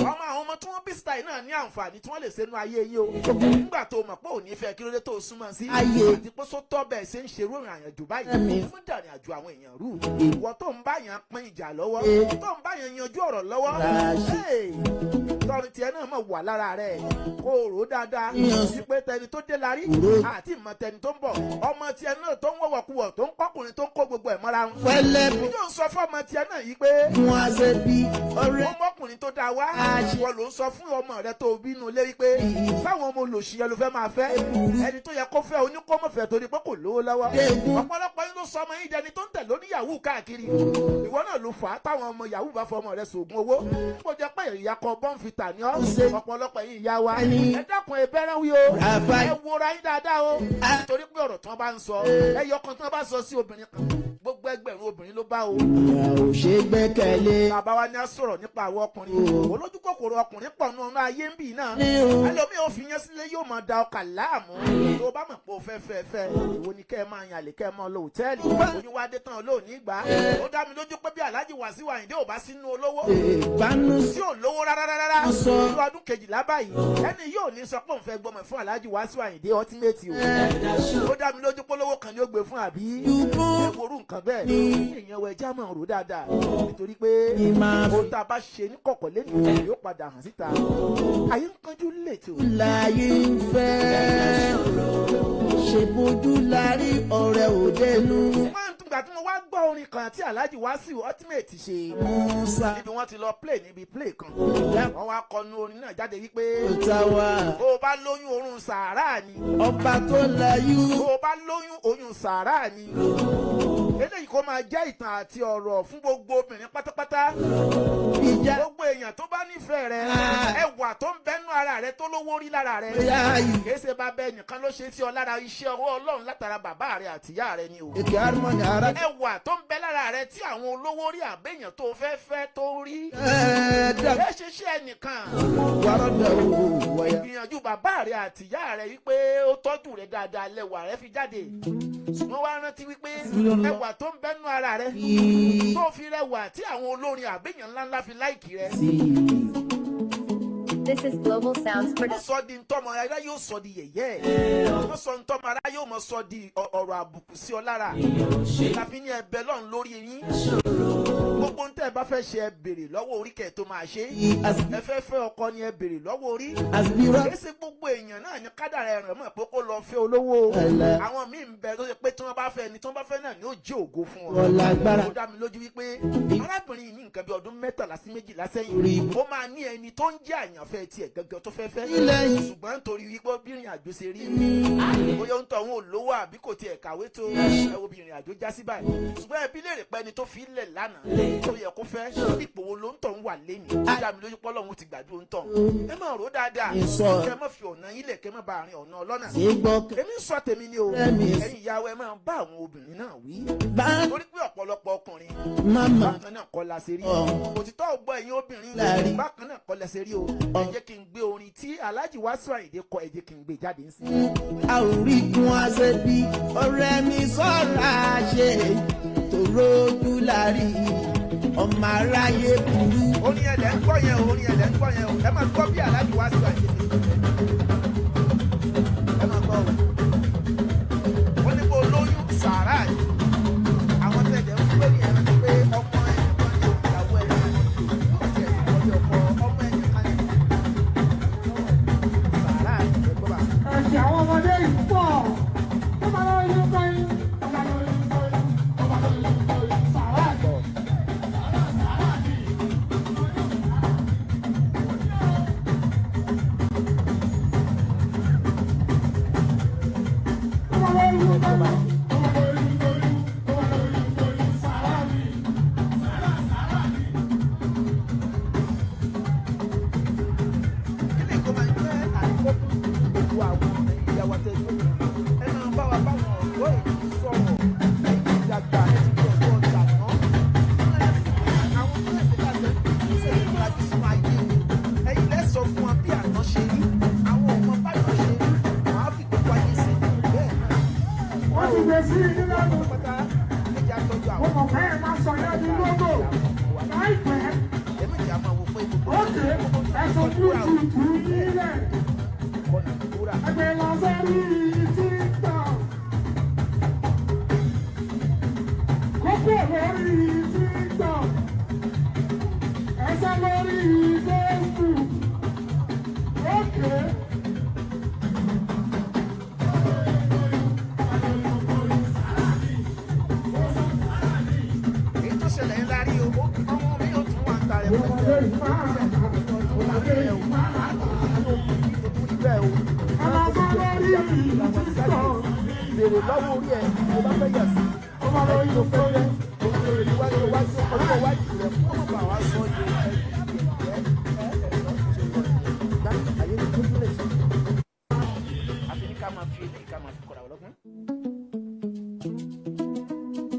ọmọ àwọn ọmọ tí wọ́n bí síta yìí náà ní àǹfààní tí wọ́n lè ṣe nú ayé yín o nígbà tó mọ̀ pé ò ní fẹ́ kí ló dé tó súnmọ́ sí Ayé. àti pé sótọ́ bẹ́ẹ̀ ṣe ń ṣerú ìrìn àjò báyìí Ẹ̀mí. fún dàrin àjò àwọn èèyàn rú ìwọ tó ń bá yàn pín ìjà lọ́wọ́ tó ń bá yàn yanjú ọ̀rọ̀ lọ́wọ́ Ràṣì. hey, tọrin tiẹ̀ náà mọ̀ wà lára rẹ̀ kó o rò ó dáadáa Yàn. sí pé tẹni tó dé la rí Rò. àti ìmọ̀ tẹni tó ń bọ̀ ọmọ tiẹ̀ náà tó ń wọ̀wọ̀kuwọ̀ tó ń pọ́kùnrin tó ń kó gbogbo ẹ̀ mọ́ra ń Fẹ́lẹ́. yóò sọ fún ọmọ tiẹ̀ náà yìí pé Fún àṣẹ bí. Ọ̀rẹ́. ọmọkùnrin tó dáa wá Àṣì. ìwọ ló ń sọ fún ọmọ rẹ tó bínú lé wípé fáwọn ọmọ olòṣì yẹn ló fẹ́ máa fẹ́ ẹni tó yẹ kó fẹ́ oníkómọ̀fẹ́ torí pé kò lówó lọ́wọ́ Dégún. ọ̀pọ̀lọpọ̀ yín ló sọ ọmọ yín dẹni tó ń tẹ̀ lóní yahoo káàkiri ìwọ náà ló fà á táwọn ọmọ yahoo bá fọ ọmọ rẹ sògùn owó kó jẹ́ pé ìyá kan bọ́ǹfìtà ni ọ́ ọ̀pọ̀lọpọ̀ yín ìyá wa Ẹni. ẹ dákun ẹ bẹ́rẹ̀ wí o Ràfà. ẹ wòra yín dáadáa o nítorí pé ọ̀rọ̀ tí wọ́n bá ń sọ ẹyọ kan tí wọ́n bá sọ sí obìnrin kan gbogbo ẹgbẹ̀rún obìnrin ló bá o Ìyá ò ṣe gbẹ́kẹ̀lé. bàbá wa ní a sọ̀rọ̀ nípa àwọn ọkùnrin olójú kòkòrò ọkùnrin pọ̀ nù ọ̀nà ayé ń bì náà Ní o. ẹlòmíì ò fi yẹn sílé yóò máa da ọkà láàmú tó o bá mọ̀ pé o fẹ́ ìwọ ni kẹ́ ẹ máa yàn lè kẹ́ ẹ máa lọ hòtẹ́ẹ̀lì oyún wá dé tán olóòní gbà ó dá mi lójú pé bí Alhaji Wàsíù Àyìndé ò bá sínú olówó Ìbánú tí ò lówó rárá Wọ́n sọ. ní ọdún 12 báyìí ẹni yóò ní sọ pé òun fẹ́ gbọmọ fún Alhaji Wàsíù Àyìndé Ultimate o ó dá mi lójú pé olówó kan ni ó gbé fún àbí Dùbú. ẹwòrú nǹkan bẹ́ẹ̀ èèyàn wẹ̀ já máa rò dáadáa nítorí pé Ní máa fi. ohun tá a bá ṣe ní kọ̀kọ̀ lẹ́nu yóò padà hàn síta ayé ń kánjú lẹ́tọ̀ láyé ń fẹ́. Ṣé bójú lárí ọ̀rẹ́ òdenu. máa ń túgbà tí mo wá gbọ́ orin kan tí Alhaji Wàsíù Ultimate ṣe Musa. níbi wọ́n ti lọ play níbi play kan wọ́n wá kọnu orin náà jáde wípé Òtàwà. bó o bá lóyún oorun sàárà ni Ọba tó láyú. bó o bá lóyún oyún sàárà ni eléyìí kó máa jẹ́ ìtàn àti ọ̀rọ̀ fún gbogbo obìnrin pátápátá Ìjà. gbogbo èèyàn tó bá nífẹ̀ẹ́ rẹ ẹwà tó ń bẹ́nu ara rẹ tó lówó rí lára rẹ kì í ṣe bàbá ẹnìkan ló ṣe sí ọ lára iṣẹ́ ọwọ́ Ọlọ́run látara bàbá rẹ àti ìyá rẹ ni o. ẹwà tó ń bẹ lára rẹ tí àwọn olówó rí àbẹ̀yàn tó fẹ́ tó rí ẹ ṣe ṣe ẹnìkan. ìgbìyànjú bàbá rẹ àti ìyá rẹ wípé ó tọ́jú rẹ dáadáa lẹ́wà rẹ fi jáde ṣùgbọ́n wá rántí wípé ẹwà tó ń bẹ́nu ara rẹ tó fi rẹwà tí àwọn olórin àbẹ̀yàn ńláńlá fi láìkì rẹ. This is Global Sounds wọ́n Production. sọ di ntọ́mọ ara yóò sọ di yẹ̀yẹ́ wọ́n sọ ntọ́mọ ara yóò mọ sọ di ọ̀rọ̀ àbùkù sí ọ lára láfi ní ẹ̀bẹ̀ lọ́run lórí yín gbogbo ń tẹ́ ẹ bá fẹ́ ṣe ẹ béèrè lọ́wọ́ orí kẹ̀ tó máa ṣe ẹ fẹ́ fẹ́ ọkọ ni ẹ béèrè lọ́wọ́ orí kése gbogbo èèyàn náà ní kádàrá ẹ̀ràn mọ̀ pé kó lọ fẹ́ olówó àwọn míì ń bẹ tó ṣe pé tí wọ́n bá fẹ́ ẹni tí wọ́n bá fẹ́ náà ni ó jẹ́ ògo fún ọ ó dá mi lójú wípé arábìnrin yìí ní nǹkan bí ọdún 13 sí 12 sẹ́yìn ó máa ní ẹni tó ń jẹ́ àyànfẹ́ tiẹ̀ gangan tó fẹ́ ṣùgbọ́n nítorí wípé obìnrin àjò ṣe rí bóyá ń tọ̀ wọn ò lówó àbí kò tiẹ̀ kàwé tó obìnrin àjò já sí báyìí ṣùgbọ́n ẹbí lè rè pé ẹni tó fi lẹ̀ lánàá tó yẹ kó fẹ́ ipò wo ló ń tọ̀ ń wà lẹ́nu ó dá mi lójú pé Ọlọ́run ti gbàdúrà ń tọ̀ ẹ má rò dáadáa kẹ má fi ọ̀nà yín lẹ̀ kẹ má ba àárín ọ̀nà ọlọ́nà èmi sọ tèmi ni o ẹ̀yin ìyàwó ẹ máa bá àwọn obìnrin náà wí torí pé ọ̀pọ̀lọpọ̀ ọkùnrin bákan náà kọ́ la ṣe rí òtítọ́ ọgbọ́ ẹ̀yin obìnrin bákan náà kọ́ la ṣe rí o ẹ jẹ́ kí n gbé orin tí Alhaji Wasiu Ayinde kọ ẹ jẹ́ kí n gbé jáde ń sìn. àwòrígun àṣẹbí ọ̀rẹ́ mi sọ̀rọ̀ àṣẹ tòrójú lárí ọmọ aráyé burú. orin ẹ̀lẹ́ ń gbọ́ yẹn o ẹ máa gbọ́ bí Alhaji Wasiu Ayinde ṣe ẹ máa gbọ́ o ó ní kó lóyún sàárà yìí àwọn tẹ̀lé ń fún ẹ̀yìn ẹ̀rọ pé ọmọ ẹ̀yìn kan ní ìyàwó ẹ̀yìn kan ní ìyàwó ọkọ ọmọ ẹ̀yìn kan ní sàárà yìí ẹ gbọ́ bá. ẹ̀sìn àwọn ọmọdé yìí pọ̀ ó máa lọ yín kọ́yìn ó máa lọ yín kọ́yìn ó máa lọ yín kọ́yìn sàrà àgbọ̀.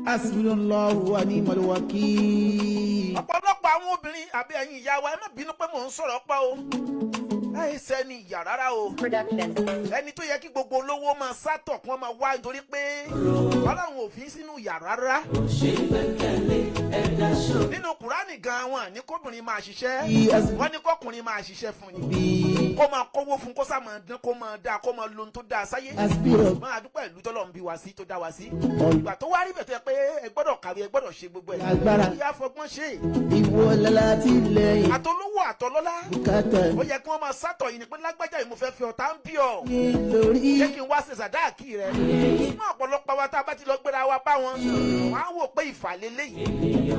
Hasbunallahu wa ni'mal wakeel. ọ̀pọ̀lọpọ̀ àwọn obìnrin àbí ẹ̀yin ìyá wa ẹ má bínú pé mò ń sọ̀rọ̀ pa o ẹ ṣe ni ìyà rárá o ẹni tó yẹ kí gbogbo olówó máa sátọ̀ kí wọ́n máa wá nítorí pé Ọlọ́run ò fi sínú ìyà rárá nínú Kùránì gan wọn ní kóbìnrin máa ṣiṣẹ́ wọ́n ní kọkùnrin máa ṣiṣẹ́ fún ni kó máa kówó fún kó sáà máa dán kó máa dáa kó máa lo ohun tó dáa sáyé máa dúpẹ́ ìlú tọ́lọ́run bí wa sí tó dá wa sí ìgbà tó wá rí bẹ̀ tó yẹ pé ẹ gbọ́dọ̀ kàwé ẹ gbọ́dọ̀ ṣe gbogbo ẹ̀ ìyá fọgbọ́n ṣe ìwọ lọ́la ti lẹ́yìn àtolówó àtọlọ́lá ó yẹ kí wọ́n máa sátọ̀ yìí ni pé lágbájá yìí mo fẹ́ fi ọ̀tá ń bí ọ jẹ́ kí n wá ṣe sàdáàkì rẹ ṣùgbọ́n ọ̀pọ̀lọpọ̀ wa tá a bá ti lọ gbéra wa bá wọn wọ́n á wò pé ìfàlẹ́ léyìí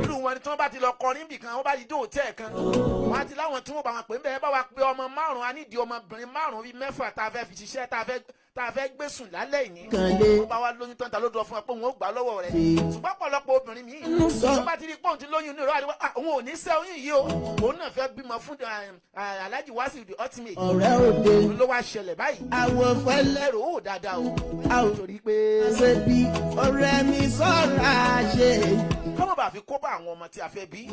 irú wọn ni tí wọ́n bá ti lọ kọrin bì kan wọ́n bá ti dé òtẹ́ẹ̀ kan wọ́n á ti láwọn tí wọ́n bá wọn pè ń bẹ́ẹ̀ bá wa pé ọmọ 5 a nídìí ọmọbìnrin 5 bíi 6 tá a fẹ́ fi ṣiṣẹ́ tá tá a fẹ́ gbé sùn lálẹ́ ìní Kànlé. wọ́n bá wá lóyún tán ta ló dọ̀ fún ẹ pé òun ó gbà lọ́wọ́ rẹ̀ ṣùgbọ́n ọ̀pọ̀lọpọ̀ obìnrin míì tó bá ti rí pọ́ùn ti lóyún ní ìrọ̀ àdìwọ́ òun ò ní sẹ́ oyún yìí o òun náà fẹ́ bímọ fún Alhaji Wasiu the ultimate ọ̀rẹ́ òde òun ló wá ṣẹlẹ̀ báyìí àwọ̀ fẹ́lẹ́ ẹ̀rọ ò dáadáa o àwọ̀ torí pé ṣe bí ọ̀rẹ́ mi sọ̀rọ̀ ṣe. kọ́mọ̀ bá fi kó bá àwọn ọmọ tí a fẹ́ bí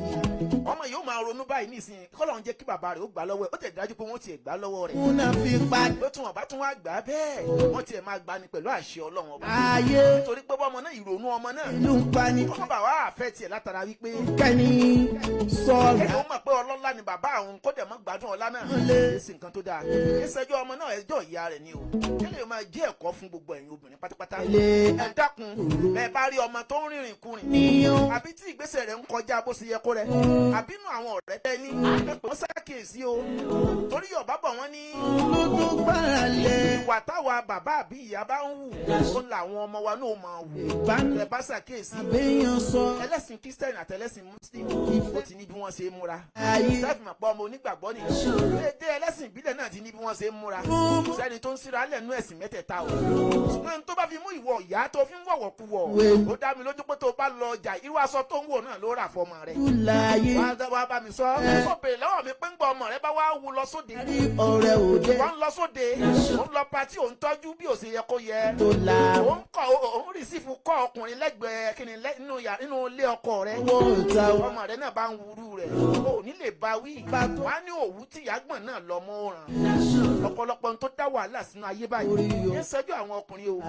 ọmọ yóò máa ronú báyìí nísìnyí kọ́lọ̀ ń jẹ́ kí bàbá rẹ̀ ó gbà lọ́wọ́ ẹ̀ ó tẹ̀ dájú pé wọ́n ti gbà lọ́wọ́ rẹ̀ múná fi pa ló tún wọn bá tún wá gbà á bẹ́ẹ̀ wọ́n tiẹ̀ máa gbà ní pẹ̀lú àṣẹ Ọlọ́run ọba ayé nítorí pé ọmọ náà ìrònú ọmọ náà ìlú ń pa ní kọ́mọ̀ bá wà á fẹ́ tiẹ̀ látara wípé kẹ́ni sọ̀rọ̀. ẹ̀rọ mọ̀ pé ọlọ́lá ni bàbá àwọn kó dẹ̀ mọ́ gbádùn ọlá náà èsì nǹkan tó dáa ìṣẹ́jú ọmọ náà ẹjọ́ ìyá rẹ̀ ni o kílè máa jẹ́ ẹ̀kọ́ fún gbogbo ẹ̀yin obìnrin pátápátá ẹ dákun bẹ́ẹ̀ bá rí ọmọ tó ń rìnrìn kùnrin àbí tí ìgbésẹ̀ rẹ̀ ń kọjá bó ṣe yẹ kó rẹ̀ àbínú àwọn ọ̀rẹ́ tẹ́ ní pé wọ́n ṣàkíyèsí o torí Yorùbá bọ̀ wọ́n ní lójú gbára lẹ̀. ìwà táwa bàbá àbí ìyá bá ń wù ó làwọn ọmọ wa náà máa wù ẹ bá ṣàkíyèsí béèyàn sọ ẹlẹ́sìn Christian àti ẹlẹ́sìn Muslim ó ti ní bí wọ́n ṣe ń múra ayé sẹ́fì mà pọ̀ ọmọ onígbàgbọ́ nìyẹn dédé ẹlẹ́sìn ìbílẹ̀ náà ti ní bí wọ́n ṣe ń múra sẹ́ni tó ń síra lẹ́nu ẹ̀sìn mẹ́tẹ̀ẹ̀ta o ṣùgbọ́n tó bá fi mú ìwọ ìyá tó fi ń wọ̀wọ̀ kú wọ̀ ó dá mi lójú pé tó bá lọ ọjà irú aṣọ tó ń wò náà ló rà fọmọ rẹ̀ láyé wá bá mi sọ ó bèrè lọ́wọ́ mi pé ń gbọ́ ọmọ rẹ̀ bá wá wú lọ sóde ọ̀rẹ́ òde wọ́n ń lọ sóde òun lọ patí òun tọ́jú bí ó ṣe yẹ kó yẹ tó la òun rìsífù kọ́ ọkùnrin lẹ́gbẹ̀ẹ́ kíni nínú ilé ọkọ rẹ̀ wọ́n ta ọmọ rẹ̀ náà bá ń wúrú rẹ̀ ó ní lè bá wí wọ́n á ní òwú tí ìyàgbọ̀n náà lọ mọ́ ọ̀ràn ọ̀pọ̀lọpọ̀ tó dá wàhálà sínú ayé báyìí yẹn ṣẹ́jú àwọn ọkùnrin o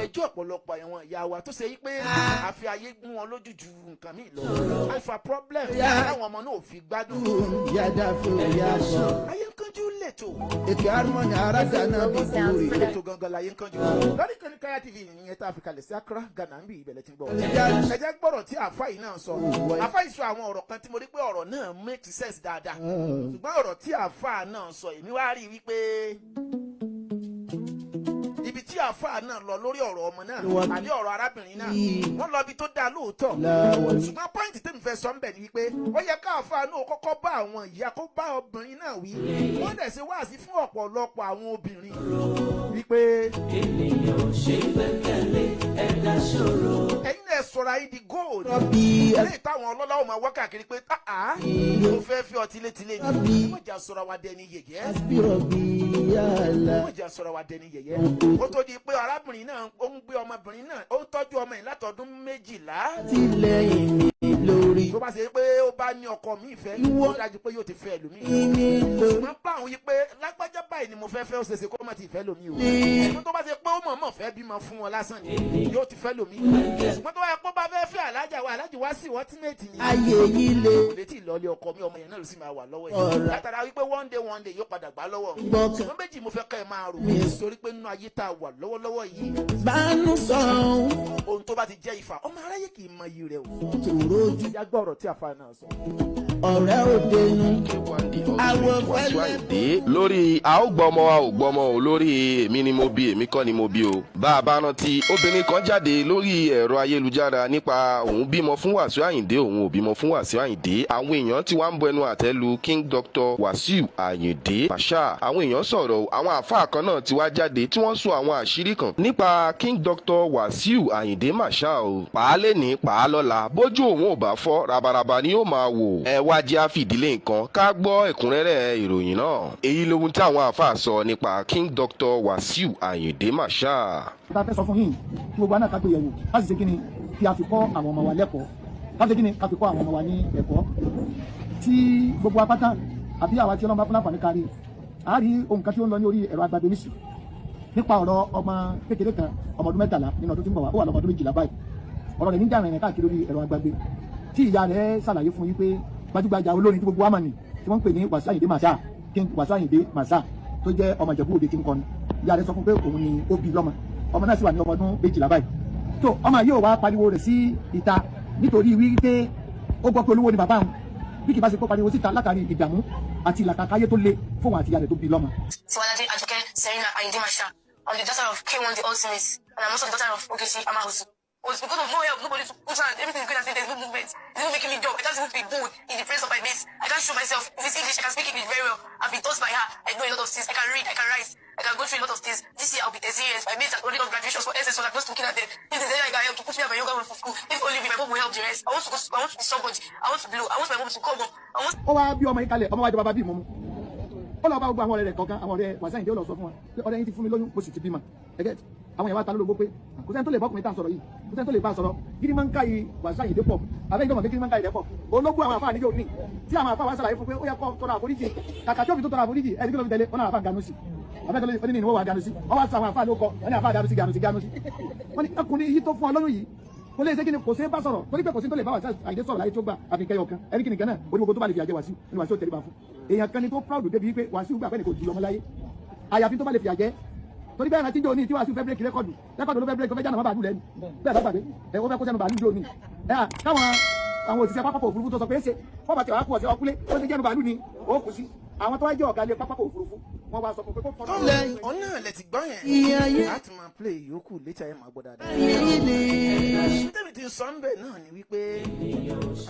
ẹjọ́ ọ̀pọ̀lọpọ̀ àwọn ìyá wa tó ṣe yí pé àfi ayé gún wọn lójú ju nǹkan míì lọ ó fa problem táwọn ọmọ náà ò fi gbádùn yàda fún ìyá sọ. ayé ń kánjú lẹ́tọ̀ ètò harmony arájà náà bí kúrò rè. ètò gangan láyé ń kánjú lórí kan ní Kaya TV ìyẹn tá a fi kalẹ̀ sí Accra Ghana ń bí ìbẹ̀lẹ̀ tí ń gbọ́ ẹ jẹ́ gbọ́rọ̀ tí àfa yìí náà sọ àfa yìí sọ àwọn ọ̀rọ̀ kan tí mo rí pé ọ̀rọ̀ náà make sense dáadáa ṣùgbọ́n ọ̀rọ̀ tí àfa náà sọ èmi wá rí wípé ibi tí àáfàá náà lọ lórí ọ̀rọ̀ ọmọ náà àbí ọ̀rọ̀ arábìnrin náà wọ́n lọ ibi tó dáa lóòótọ́ ṣùgbọ́n pọ́ìntì tèmi fẹ́ sọ ń bẹ̀ ni wípé ó yẹ káàfàá náà kọ́kọ́ bá àwọn ìyá kó bá obìnrin náà wí wọ́n dẹ̀ ṣe wáàsí fún ọ̀pọ̀lọpọ̀ àwọn obìnrin wípé ènìyàn ṣe gbẹ́kẹ̀lé ẹ̀dá ṣòro ẹ̀yin náà sọ̀rọ̀ ayé di gold lẹ́yìn táwọn ọlọ́lá ò máa wọ́ káàkiri pé mo fẹ́ fi ọtí létílé ni mo jà sọ̀rọ̀ wa dẹni yẹ̀yẹ́ mo jà sọ̀rọ̀ wa dẹni yẹ̀yẹ́ ó tó di pé arábìnrin náà ó ń gbé ọmọbìnrin náà ó ń tọ́jú ọmọ yìí látọdún 12. tilẹ̀yìn mi lórí. tó bá ṣe pé ó bá ní ọkọ mi ìfẹ́ ó dájú pé yóò ti fẹ́ ẹlòmíì. ṣùgbọ́n bá àwọn yìí pé lágbájá báyìí ni mo fẹ́ fẹ́ ó ṣeéṣe kó má ti fẹ́ lòmíì o. ṣùgbọ́n tó bá ṣe pé ó mọ̀ọ́mọ̀ fẹ́ bímọ fún wọn lásán ni yóò ti fẹ́ lòmíì. ṣùgbọ́n tó bá yẹ kó bá fẹ́ fẹ́ Alhaji Wasiu ultimate ni. ayé yìí le. kò lè tí ì lọlé ọkọ mi ọmọ yẹn náà ló sì máa wà lọ́wọ́ yìí. látara wípé one day yóò padà gbà lọ́wọ́. ṣùgbọ́n méjì mo fẹ́ kẹ́ ẹ máa rò nítorí pé nínú ayé tá a wà lọ́wọ́lọ́wọ́ yìí. bánú sọ̀hún. ohun tó bá ti jẹ́ ìfà ọmọ aráyé kì í mọ iyì rẹ̀ o. tòró ojú. ìyá gbọ́ ọ̀rọ̀ tí àfa náà sọ. ọ̀rẹ́ òde nu. àwọn fẹ́lẹ́. lórí a ó gbọ́ ọmọ wa ò gbọ́ ọmọ o lórí èmi ni mo bí èmi kọ́ ni mo bí o. bá a bá rántí obìnrin kan jáde lórí ẹ̀rọ ayélujára nípa òun bímọ fún Wasiu Ayinde òun ò bímọ fún Wasiu Ayinde. àwọn èèyàn tí wọ́n ń bọ ẹnu àtẹ́ lu King Dr. Wasiu Ayinde Pasha. àwọn èèyàn sọ̀rọ̀ àwọn àfáà kan náà ti wá jáde tí wọ́n sọ àwọn àṣírí kan nípa King Dr. Wasiu Ayinde Pasha o. pàálẹ̀ ní pàálọ́la bójú òun ò bá fọ́ rabaraba ni yóò máa wò. ẹ wá jẹ́ àfìdílé nǹkan ká gbọ́ ẹ̀kúnrẹ́rẹ́ ìròyìn náà. èyí lohun tí àwọn àfáà sọ nípa King Dr. Wasiu Ayinde Pasha. tá a fẹ́ sọ fún yín kí gbogbo àná ká gbé yẹ̀wò láti ṣe kí ni kí a fi kọ́ àwọn ọmọ wa lẹ́kọ̀ọ́ ká ṣe kí ni ká fi kọ́ àwọn ọmọ wa ní ẹ̀kọ́ tí gbogbo apáta àbí àwa tí ọlọ́mọ fúnláfà ní kárí a rí ohun kan tí ó ń lọ ní orí ẹ̀rọ agbágbé nísì nípa ọ̀rọ̀ ọmọ kékeré kan ọmọ ọdún 13 nínú ọdún tí ń bọ̀ wá ó wà lọ́mọ ọdún 12 báyìí ọ̀rọ̀ rẹ̀ ní jà rìn káàkiri orí ẹ̀rọ agbágbé tí ìyá rẹ̀ ṣàlàyé fún yín pé gbajúgbajà olórin tí gbogbo wa mọ̀ ní tí wọ́n ń pè ní Wasiu Ayinde Pasha King Wasiu Ayinde Pasha tó jẹ́ ọmọ Ìjẹ̀bú Òde tí ń kọrin ìyá rẹ̀ sọ fún pé òun ni ó bí lọ́mọ ọmọ náà sì wà ní ọmọ ọdún 12 báyìí tó ọmọ yóò wá pariwo rẹ̀ sí ìta nítorí wípé ó gbọ́ pé olówó ni bàbá òun bí kì bá ṣe kó pariwo síta látàrí ìdààmú àti ìlàkàkà ayé tó le fóun àti ìyá rẹ̀ tó bí lọ́mọ. Tiwalade Ajoke Serena Ayinde Pasha. I'm the daughter of K1 the Ultimate, and I'm also the daughter of Ogechi Amahusu. was because of no help, nobody to put hand. Everything is good as if there's no movement. It's not making me jump. I just want to be bold in the presence of my mates. I can't show myself. If it's English, I can speak English very well. I've been taught by her. I know a lot of things. I can read, I can write. I can go through a lot of things. This year I'll be 30 years. My mates are already on graduations for SS, so I'm just looking at them. If there's any I got help to put me at my younger one for school, if only my mom will help the rest. I want to be somebody. I want to blow. I want my mom to come up. I want. Ó wá bí ọmọ yìí kalẹ̀ ọmọ wa jẹ bàbá bí mọ́mú ó lọ bá gbogbo àwọn ọ̀rẹ́ rẹ̀ kọ̀ọ̀kan àwọn ọ̀rẹ́ wàsáyìn dé ó lọ sọ fún wọn pé ọ̀rẹ́ yín ti fún mi lóyún mo sì ti bímọ ẹgẹ́ àwọn yẹn wá ta lólobó pé kò sẹ́ni tó lè bọ́kùnrin tá à ń sọ̀rọ̀ yìí kò sẹ́ni tó lè bá a sọ̀rọ̀ gidi máa ń ká yìí wàsáyìn dé pọ̀ àbẹ́ ìjọba pé gidi máa ń ká yìí dẹ́ pọ̀ ológun àwọn àfáà níjó ní tí àwọn àfáà wá sàlàyé fún pé ó yẹ kó tọrọ àforíjì kàkà tó fi tó tọrọ àforíjì ẹni kí ló fi tẹ̀lé ó náà àfáà ganu sí àbẹ́ tó lè ní ìwọ́ wà ganu sí ọ wá sọ àwọn àfáà ló kọ ẹni àfáà ganu sí wọ́n ní ọkùnrin yìí tó fún ọ lóyún yìí kò lè ṣe kí ni kò ṣe é bá sọ̀rọ̀ torí pé kò sí tó lè bá wàsíù àyìndé sọ̀rọ̀ láyé tó gbà àfikẹ́yọ̀ kan ẹni kí ni gánà onígbogbo tó bá lè fi àjẹ wàsíù ni wàsíù tẹ̀lé bá fún èèyàn kan ni tó proud débi wípé wàsíù gbà pẹ́ni kò jù ọmọ láyé àyàfi tó bá lè fi àjẹ torí bẹ́ẹ̀ rántí jò ní tí wàsíù fẹ́ bírèkì rẹ́kọ̀dù ló fẹ́ bírèkì tó fẹ́ jáná má bàálù lẹ́nu bẹ́ẹ̀ bá gbàgbé ẹ̀ ó fẹ́ kó sẹ́nu bàálù jò ní ẹ̀ káwọn àwọn òṣìṣẹ́ pápákọ̀ òfurufú tó sọ pé ṣe fọ́ọ̀bà tí wàá kú ọ̀sẹ̀ ọkúlé ó ti jẹ́nu bàálù ni ó kù sí àwọn tó wá jẹ́ ọ̀gá ilé pápákọ̀ òfurufú wọ́n wá sọ pé kó fọ́nà. lẹ́yìn ọ̀nà lẹ ti gbọ́ yẹn láti máa play yòókù létí ayé máa gbọ́ dáadáa. tẹ́mi ti sọ ń bẹ̀ náà ni wípé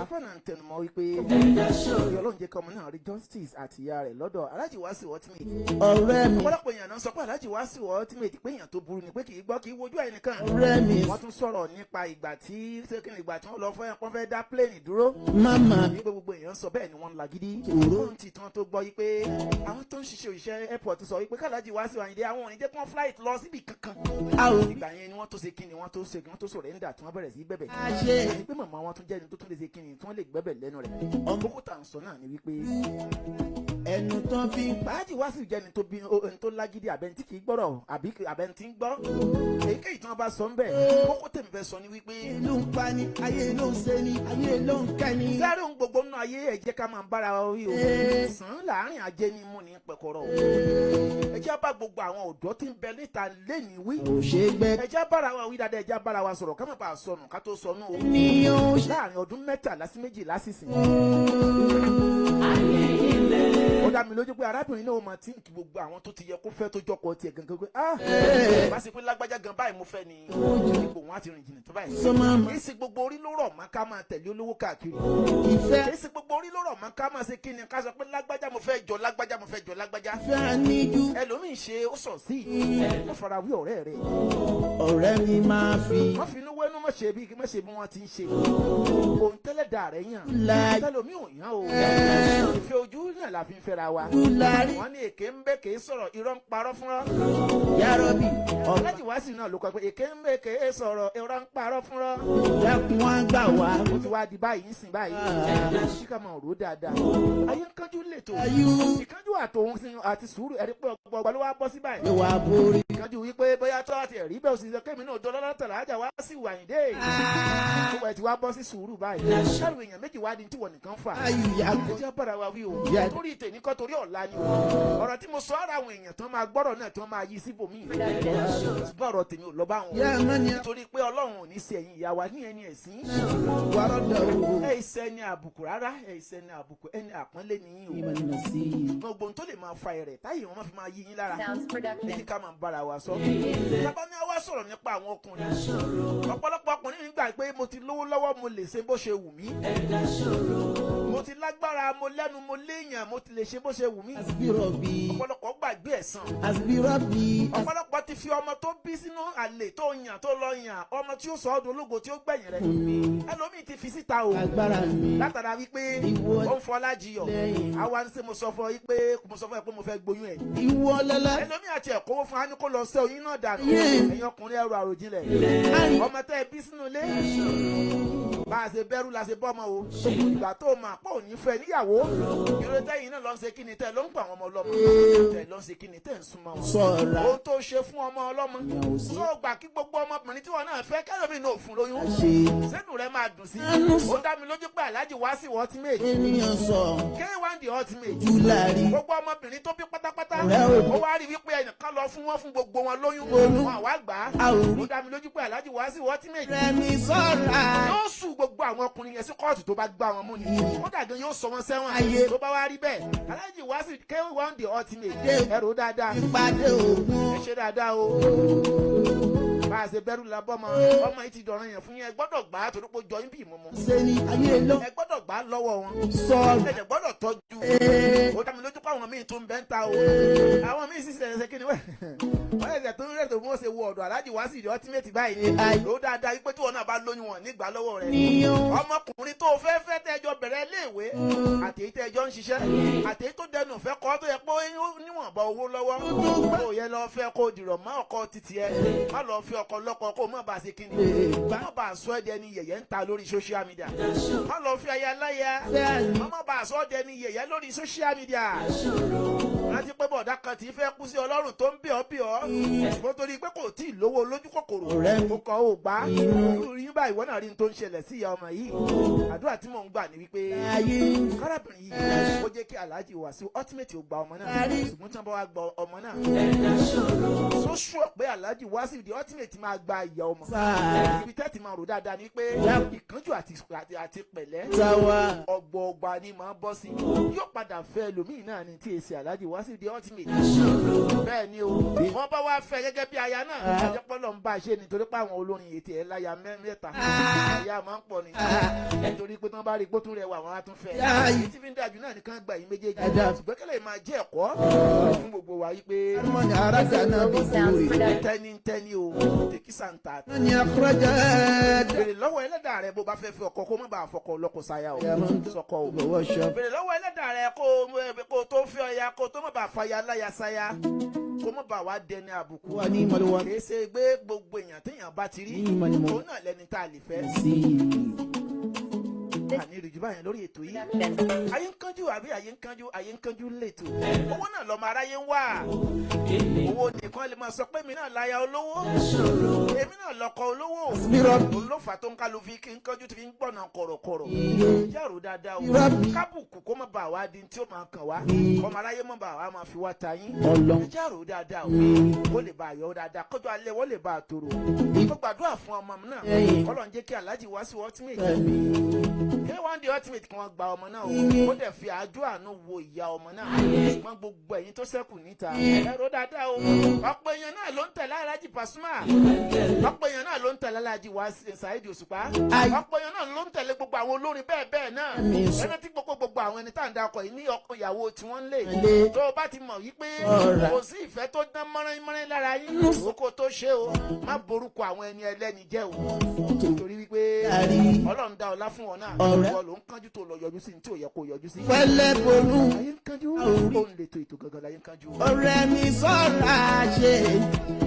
afọ́nà ń tẹnumọ́ wípé ọlọ́run jẹ́ kí ọmọ náà rí justice àti ìyá rẹ̀ lọ́dọ̀ Alhaji Wasiu Ultimate. ọ̀rẹ́ mi ọ̀pọ̀lọpọ̀ èèyàn náà sọ pé Alhaji Wasiu Ultimate pé èèyàn tó burú ni pé kì í gbọ́ kì í wojú ẹ̀ nìkan. ọ̀rẹ́ mi wọ́n tún sọ̀rọ̀ nípa ìgbà tí wọ́n lọ fẹ́ dá plane dúró. mama wípé gbogbo èèyàn sọ bẹ́ẹ̀ ni wọ́n ń lagídí. òun ti tán tó gbọ́ yí pé àwọn tó ń ṣiṣẹ́ òṣìṣẹ́ airport sọ wípé Alhaji Wasiu Ayinde àwọn ò ní jẹ́ kí wọ́n flight lọ síbi kankan. ìgbà yẹn ni wọ́n tó ṣe kíni wọ́n tó surrender tí wọ́n bẹ̀rẹ̀ sí bẹ̀bẹ̀. àti pé màmá wọn tún jẹ́ ẹni tó tún lè ṣe kíni tí wọ́n lè gbẹ́bẹ̀ lẹ́nu rẹ̀. ọmọkú tà ń sọ náà ni wípé ẹnu tán fi ń pa. Alhaji Wasiu jẹ́ ẹni tó lágídí àbẹ̀ni tí kì í gbọ́rọ̀ àbí àbẹ̀ni tí ń gbọ́. èyíkéyìí tí wọ́n bá sọ ń bẹ̀ kókó tèmi fẹ́ sọ ni wípé ìlú ń pa ni ayé ló ń ṣe ni ayé ló ń ká ni. sáré ohun gbogbo nínú ayé ẹ jẹ́ ká máa bára wa wí o sàn láàrin ajé ni mú ní pẹ̀kọ́rọ̀ o ẹ jẹ́ bá gbogbo àwọn ọ̀dọ́ tí ń bẹ níta lẹ́ni wí ẹ jẹ́ bára wa wí dáadáa ẹ jẹ́ bára wa sọ̀rọ̀ ká má bàa sọnù ká tó sọnù o láàrin ọdún 13 sí 12 sísìn. ó dá mi lójú pé arábìnrin náà máa tí kí gbogbo àwọn tó ti yẹ kó fẹ́ tó jọkọ̀ tiẹ̀ gangan pé bá ṣe pé lágbájá gan báyìí mo fẹ́ ni ipò wọn á ti rìn jìnnà tó báyìí. kì í ṣe gbogbo orí ló rọ̀ mọ́ ká máa tẹ̀lé olówó káàkiri. kì í ṣe gbogbo orí ló rọ̀ mọ́ ká máa ṣe kí ni ká sọ pé lágbájá mo fẹ́ jọ lágbájá mo fẹ́ jọ lágbájá. ẹlòmíì ṣe ó sọ sí ó fara wí ọ̀rẹ́ rẹ̀. ọ̀rẹ́ mi máa fi. wọ́n fi inú wẹ́nu má ṣe bí wọ́n ti ń ṣe. òun tẹ́lẹ̀ dà rẹ̀ yàn. tẹ́lòmíì ò yàn o. ìfẹ́ ojú náà la fi ń fẹ́ra wa. wọ́n ní èké ń bẹ́ kéé sọ̀rọ̀ irọ́ ń parọ́ fúnra. Yarobi Alhaji Wasiu náà ló kọ pé èké ń bẹ́ kéé sọ̀rọ̀ irọ́ ń parọ́ fúnra. dákun wá gbà wá. ó ti wá di báyìí ń sìn báyìí. ṣíkà máa rò ó dáadáa. ayé ń kánjú lètò. ìkánjú àtòun àti sùúrù ẹ̀rí pé ọgbà ló wá bọ́ sí báyìí. ló wá borí. ìkánjú wípé bóyá tó àti ẹ̀rí bẹ́ẹ̀ òsì kémi náà dọ́lọ́ látàlá Alhaji Wasiu Ayinde. gbogbo ẹ̀ ti wá bọ́ sí sùúrù báyìí. ṣáàrù èèyàn méjì wá di tiwọ̀ nìkan fà. ẹjẹ́ bára wa wí o. torí ìtẹ̀ nìkan torí ọ̀la ni o. ọ̀rọ̀ tí mo sọ ara àwọn èèyàn tó máa gbọ́rọ̀ náà tó máa yí síbòmíì. ṣùgbọ́n ọ̀rọ̀ tèmi ò lọ bá wọn. nítorí pé Ọlọ́run ò ní ṣe ẹ̀yin ìyá wa ní ẹni ẹ̀sìn. ẹ ìṣẹ́ ẹni àbùkù rárá ẹ ìṣẹ́ ẹni àbùkù ẹni àpọ́nlé nìyí o. gbogbo ohun tó lè máa fa ẹ̀rẹ̀ táyì wọn máa fi máa yí yín lára. èyí ká máa bára wa sọ. tábà ní àwa sọ̀rọ̀ nípa àwọn ọkùnrin. ọ̀pọ̀lọpọ̀ ọkùnrin nígbà pé mo ti lówó lọ́wọ́ mo lè ṣe bó ṣe wù mí. mo ti lágbára mo lẹ́nu mo léèyàn mo ti lè ṣe bó ṣe wù mí. ọ̀pọ̀lọpọ̀ gbàgbé ẹ̀san. ọ̀pọ̀lọpọ̀ ti fi ọmọ tó bí sínú àlè tó yàn tó lọ yàn ọmọ tí ó sọ ọdún ológo tí ó gbẹ̀yìn rẹ̀. ẹlòmíì ti fi síta o. látara wípé ó ń fọlá jiyọ̀. àwa ń ṣe mo sọ fún ẹ pé mo fẹ́ gboyún ẹ̀. ẹlòmíì àti ẹ̀kọ́wó fún ani kó lọ sẹ́ oyún náà dànù. ẹ̀yin ọkùnrin ẹrù àròjinlẹ̀. ọmọ tẹ́ ẹ bí sínú ilé. bá a ṣe bẹ̀rù la ṣe bọ́mọ o. ìgbà tó máa pọ̀ ní fẹ́ níyàwó. ìrètẹ́ yìí náà lọ ń ṣe kí ni tẹ́ ló ń pa àwọn ọmọ ọlọ́mọ. tẹ́ lọ ń ṣe kí ni tẹ́ ń súnmọ́ wọn. ohun tó ṣe fún ọmọ ọlọ́mọ. tó gbà kí gbogbo ọmọbìnrin tí wọn náà fẹ́ kẹ́lómi náà fún lóyún. sẹ́nu rẹ̀ máa dùn sí. ó dá mi lójú pé Alhaji Wasiu Ultimate. K1 the Ultimate. gbogbo ọmọbìnrin tó bí pátápátá. ó wá rí wípé ẹnìkan lọ fún wọn fún gbogbo wọn lóyún. wọn àwa gbà á. ó dá mi lójú pé Alhaji Wasiu Ultimate. yóò sùn gbogbo àwọn ọkùnrin yẹn sí kóòtù tó bá gbá wọn mú ni. ó dàgbé yóò sọ wọn sẹ́wọ̀n. tó bá wá rí bẹ́ẹ̀ Alhaji Wasiu K1 the Ultimate. ẹrù dáadáa. ẹ ṣe dáadáa o. bá a ṣe bẹ̀rù labọ́mọ ọmọ yìí ti dọ̀ràn yẹn fún yẹn ẹ gbọ́dọ̀ gbà á torí pé jọ yín bí ìmọ̀mọ́. sẹ́ni ayé lọ. ẹ gbọ́dọ̀ gbà á lọ́wọ́ wọn. sọ̀rọ̀. ẹ gbọ́dọ̀ tọ́jú. ó dá mi lójú pé àwọn míì tó ń bẹ́ ń ta o. àwọn míì sì ṣẹ̀ṣẹ̀ kí ni wọ́n ẹ̀ṣẹ̀ tó ń rẹ̀ tó mú ṣe wo ọ̀dọ̀ Alhaji Wasiu ultimate báyìí. ló dáadáa wípé tí wọn náà bá lóyún wọn nígbà lọ́wọ́ rẹ̀. ọmọkùnrin tó fẹ́ tẹ́jọ bẹ̀rẹ̀ iléèwé àtèyí tẹ́jọ ń ṣiṣẹ́ àtèyí tó dẹnu fẹ́ kọ́ tó yẹ pé níwọ̀nba owó lọ́wọ́ kó yẹ lọ fẹ́ kó dìrọ̀ mọ́ ọkọ títí ẹ má lọ fi ọkọ lọ́kọ kó má bàa ṣe kíni má bàa sọ ẹ́ dẹni yẹ̀yẹ́ ń ta lórí social media má lọ fi aya láya má bàa sọ ẹ́ dẹni yẹ̀yẹ́ lórí social media láti pé bọ̀dá kan tí fẹ́ kú sí ọlọ́run tó ń bí ọ́ ṣùgbọ́n torí pé kò tí ì lówó lójú kòkòrò ó kọ́ ò gbá rí báyìí wọ́n náà rí n tó ń ṣẹlẹ̀ sí ìyá ọmọ yìí àdúrà tí mò ń gbà ní wípé kárábìnrin yìí ó jẹ́ kí Alhaji Wasiu ultimate ò gba ọmọ náà ṣùgbọ́n tí wọ́n bá wá gba ọmọ náà so sure pé Alhaji Wasiu the ultimate máa gba ìyá ọmọ ibi tẹ́tì máa rò dáadáa ni pé Ìkanjú àti Pẹ̀lẹ́ Ogbogba ni máa bọ́ sí yóò padà fẹ́ ẹlòmíì náà ní tí èsì Alhaji Wasiu the ultimate bẹ́ẹ̀ ni o wọ́n bá wá fẹ́ gẹ́gẹ́ bí aya náà àjẹpọ́lọ́ ń bá a ṣe nítorí pé àwọn olórin ètò ẹ̀ láya mẹ́ta aya máa ń pọ̀ ni nítorí pé tí wọ́n bá rí gbótún rẹ̀ wà wọ́n á tún fẹ́ èyí tí fi ń dájú náà nìkan gbà yín méjèèjì ṣùgbọ́n máa jẹ́ ẹ̀kọ́ fún gbogbo wa yìí pé tẹ́ni o tẹ́kí santa. bèrè lọ́wọ́ ẹlẹ́dàá rẹ bó bá fẹ́ fẹ́ ọkọ kó má bàa fọkọ lọ́kọ sáyà o sọkọ o. bèrè lọ́wọ́ ẹlẹ́dàá rẹ kó tó fẹ́ ọya kó tó má bàa fàyà láyà sáyà kó má bàa wá dẹni àbùkù. kì í ṣe gbé gbogbo èèyàn téèyàn bá ti rí òun náà lẹni tá a lè fẹ́. àní ìrìjú báyẹn lórí ètò yìí ayé ń kánjú àbí ayé ń kánjú lẹ́tọ̀ owó náà lọ́mọ aráyé ń wá owó nìkan lè máa sọ pé mi náà láya olówó èmi náà lọ́kọ olówó olófà tó ń kálu fi kí n kánjú ti fi ń gbọ̀nà kọ̀rọ̀kọ̀rọ̀ yàrá dáadáa o kábùkù kó má bàa wá di tí ó máa kàn wá ọmọ aráyé má bàa wá máa fi wá ta yín yàrá dáadáa o kó lè bá yọ dáadáa kójú alẹ́ wọ́n lè bá a tòrò kó gbàdúrà fún ọmọ mi náà kọ́lọ̀ ń jẹ́ kí Alhaji Wasiu ultimate kí wọ́n di ultimate kí wọ́n gba ọmọ náà ó dẹ̀ fi àjọ àánú wo ìyá ọmọ náà ṣùgbọ́n gbogbo ẹ̀yin tó ṣẹ́kù níta ẹ̀rọ dáadáa o ọ̀pọ̀ èèyàn náà ló ń tẹ̀lé Alhaji Pasuma ọ̀pọ̀ èèyàn náà ló ń tẹ̀lé Alhaji Wasiu Saheed Òṣùpá ọ̀pọ̀ èèyàn náà ló ń tẹ̀lé gbogbo àwọn olórin bẹ́ẹ̀ náà ẹni tí gbogbo àwọn ẹni tá à ń dakọ̀ yìí ní ọkọ ìyàwó tí wọ́n ń lè tó o bá ti mọ̀ wípé kò sí ìfẹ́ tó dán mọ́rán lára yín oko tó ṣe o má borúkọ àwọn ẹni ẹlẹ́ni jẹ́ o torí wípé Ọlọ́run dá ọlá fún wọn náà wọ́n ló ń kánjú tó lọ yọjú sí ní tí ò yẹ kó yọjú sí. fẹ́lẹ́ bolú. ayé ń kánjú ó ń lè to ètò gangan láyé ń kánjú. ọ̀rẹ́ mi sọ̀rọ̀ ṣe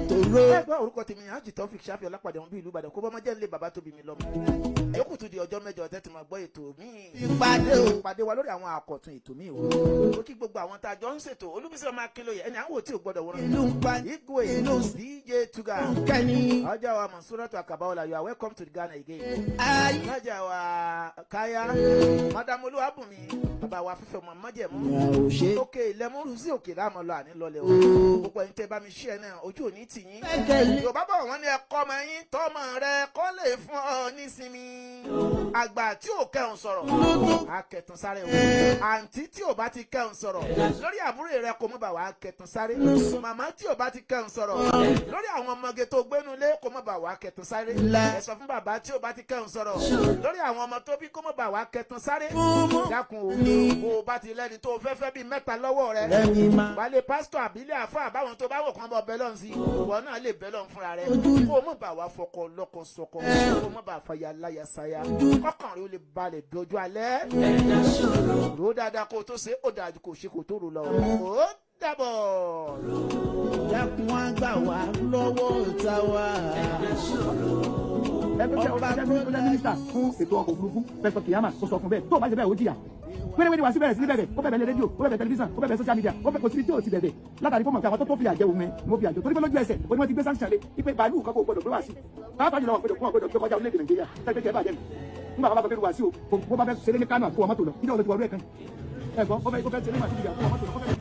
tòró. ẹgbẹ́ orúkọ tèmi Haji Taofeek Shafihin Olapade wọn bí ìlú Ìbàdàn kó bá má jẹ́ nílé bàbá tóbi mi lọ́mọ. yòókù tún di ọjọ́ mẹ́jọ tẹ́tí máa gbọ́ ètò míì. ìpàdé wa lórí àwọn àkọ̀tun ètò míì o. ó kí gbogbo àwọn tá a jọ ń ṣètò Olúbísí ọmọ Akínlóye ẹni àwọn tí ò gbọdọ̀ wọ́n. Igwe DJ Tuga ọjà wa Mansuratu Akabaola you are welcome to Ghana again. ọjà wa Kaya Madam Olúwabùnmi bàbá wa fífẹ́ ọmọ májẹ̀mú òkè lẹ́múrú sí òkè láàmú lọ àní lọlẹ̀ o gbogbo ẹni tẹ́ bá mi ṣí ẹ náà ojú òní tì yín Yorùbá bọ̀ wọ́n ní ẹ̀kọ́ ọmọ yín tọ́mọ rẹ kọ́ lè fún ọ nísinmi àgbà tí ò kẹ́hùn sọ̀rọ̀ akẹ́tùn sáré o àǹtí tí ò bá ti kẹ́hùn sọ̀rọ̀ lórí àbúrò rẹ kò mọ̀ bá wà akẹ́tùn sáré màmá tí ò bá ti kẹ́hùn sọ̀rọ̀ lórí àwọn ọmọge tó gbénu lé kò mọ̀ bá wà akẹ́tùn sáré ẹ sọ fún bàbá tí ò bá ti kẹ́hùn sọ̀rọ̀ lórí àwọn ọmọ tó bí kò mọ̀ bá wà akẹ́tùn sáré dákun o bá ti lẹ́ni tó fẹ́fẹ́ bíi mẹ́ta lọ́wọ́ rẹ wálé pásítọ̀ àbílẹ̀ àfọ́ àbáwọn tó bá wọ̀ kán bọ̀ bẹ́lọ̀ sí ìwọ náà lè bẹ́lọ̀ fúnra rẹ kó mọ̀ bá wà fọkọ lọ́kọ sọkọ kó mọ̀ bá fàyà láyà sáyà kọ́kàn rẹ ó lè balẹ̀ dojú alẹ́ ró dáadáa kó tó ṣe ó dájú kó ṣe kó tó rò lọ ó dàbọ̀. dákun wá gbà wá lọ́wọ́ ìta wa. ẹgbẹ́ mínísítà fún ètò ọkọ̀ òfurufú pẹ̀sọ̀ kìyàmà kó sọ fún bẹ́ẹ̀ tó bá ṣe bẹ́ẹ̀ ó jìyà wẹ́rẹ́wẹ́rẹ́ wá sí bẹ̀rẹ̀ sí bẹ̀rẹ̀ ó bẹ̀rẹ̀ lé rédíò ó bẹ̀rẹ̀ tẹlifíṣàn ó bẹ̀rẹ̀ social media ó bẹ̀rẹ̀ kò sí tí ò ti bẹ̀rẹ̀ látàrí fún mọ̀kí àwọn tó fi àjẹwò mẹ́ mo fi àjọ torí pé lójú ẹsẹ̀ ó ní wọ́n ti gbé sáńsàn lé ipe bàálù kan kò gbọdọ̀ gbé wá sí pàápàá jùlọ wọn gbọdọ̀ gbé kọjá orílẹ̀-èdè Nàìjíríà tẹ́gbẹ́ kẹ́ bàjẹ́ mi nígbà wọn bá fẹ́ wá sí o bó bá fẹ́ ṣeré ní Kánò àti wọ́n mọ́tò lọ níjọ́ olóòtú ọdún ẹ̀kan ẹ̀gbọ́n ó fẹ́ ṣeré ní màtí ìyàwó mọ́tò lọ ó fẹ́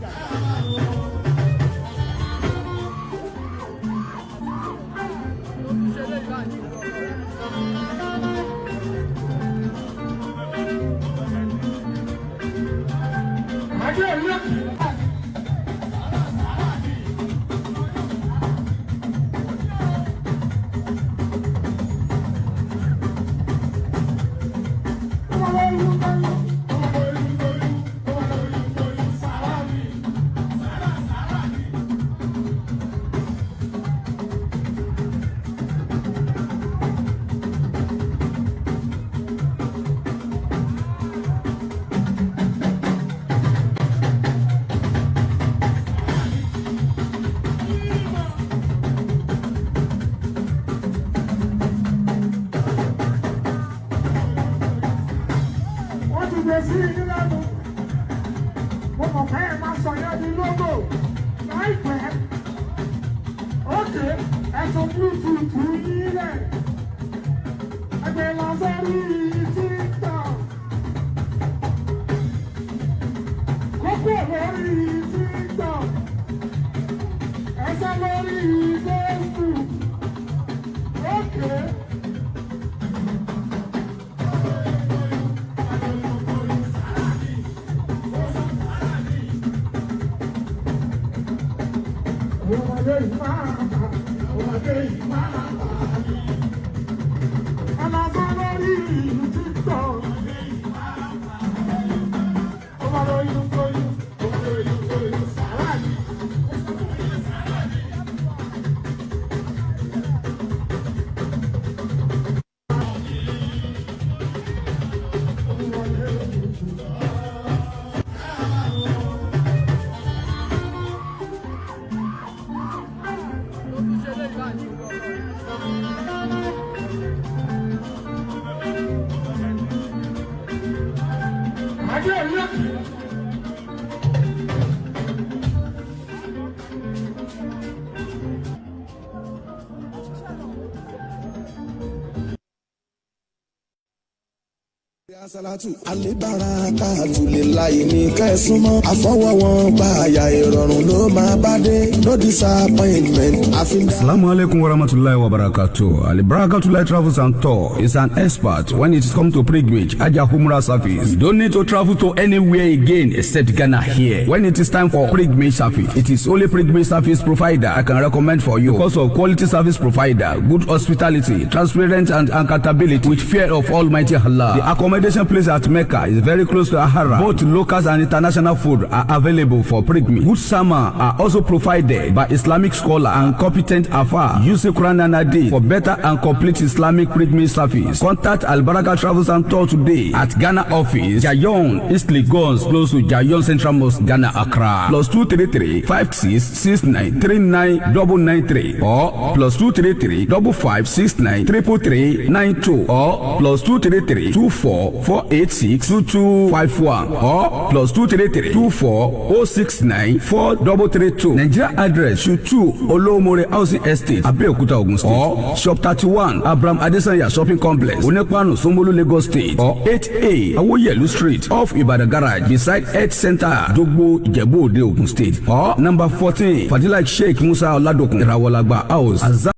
ọ̀fẹ́ ẹ̀ máa sọ yẹn ní lógo láìpẹ́. Ókè ẹ̀sùn bluetooth yín rẹ̀. Ẹgbẹ́ lọ sórí TikTok. Kókó lórí TikTok. Ẹsẹ̀ lórí Facebook. Ókè. Ọmọdé yìí máa bà, ọmọdé yìí máa bà mí. Ẹlọ́sọ lórí TikTok. Ọmọdé yìí kóyún, ọmọdé yìí kóyún sàrà ni. Asalatu alibaraka tulilai ní kẹsùmọ́ àfọwọ́wọn bá àyà ìrọ̀rùn ló máa bá dé no disappointment. Assalamu alaikum warahmatullahi wabarakatuh. Alibarakatullah Travels and Tour is an expert when it comes to pilgrimage, Hajj Umrah service. You don't need to travel to anywhere again except Ghana here. When it is time for pilgrimage service, it is only pilgrimage service provider I can recommend for you because of quality service provider, good hospitality, transparent and accountability with fear of Almighty Allah. The accommodation place at Mecca is very close to Ahara. Both locals and international food are available for pilgrimage. Good summer are also provided by Islamic scholar and competent afar. Use the Quran and Hadith for better and complete Islamic pilgrimage service. Contact Albaraka Travels and Tour today at Ghana office, Jayon, East Lagos, close to Jayon Central Mosque, Ghana, Accra. +233 5669 399993 or +233 5569 33392 or +233 24 486 2251 or +233 24 069 4332. Nigeria address Shutu Olomore Housing Estate, Abeokuta, Ogun State, or Shop 31 Abraham Adesanya Shopping Complex, Onepano, Somolu, Lagos State, or 8A Awoyelu Street off Ibadan Garage beside Health Center, Dogbo, Ijebu Ode, Ogun State, or number 14 Fadila Sheikh Musa Oladokun, Rawalagba House.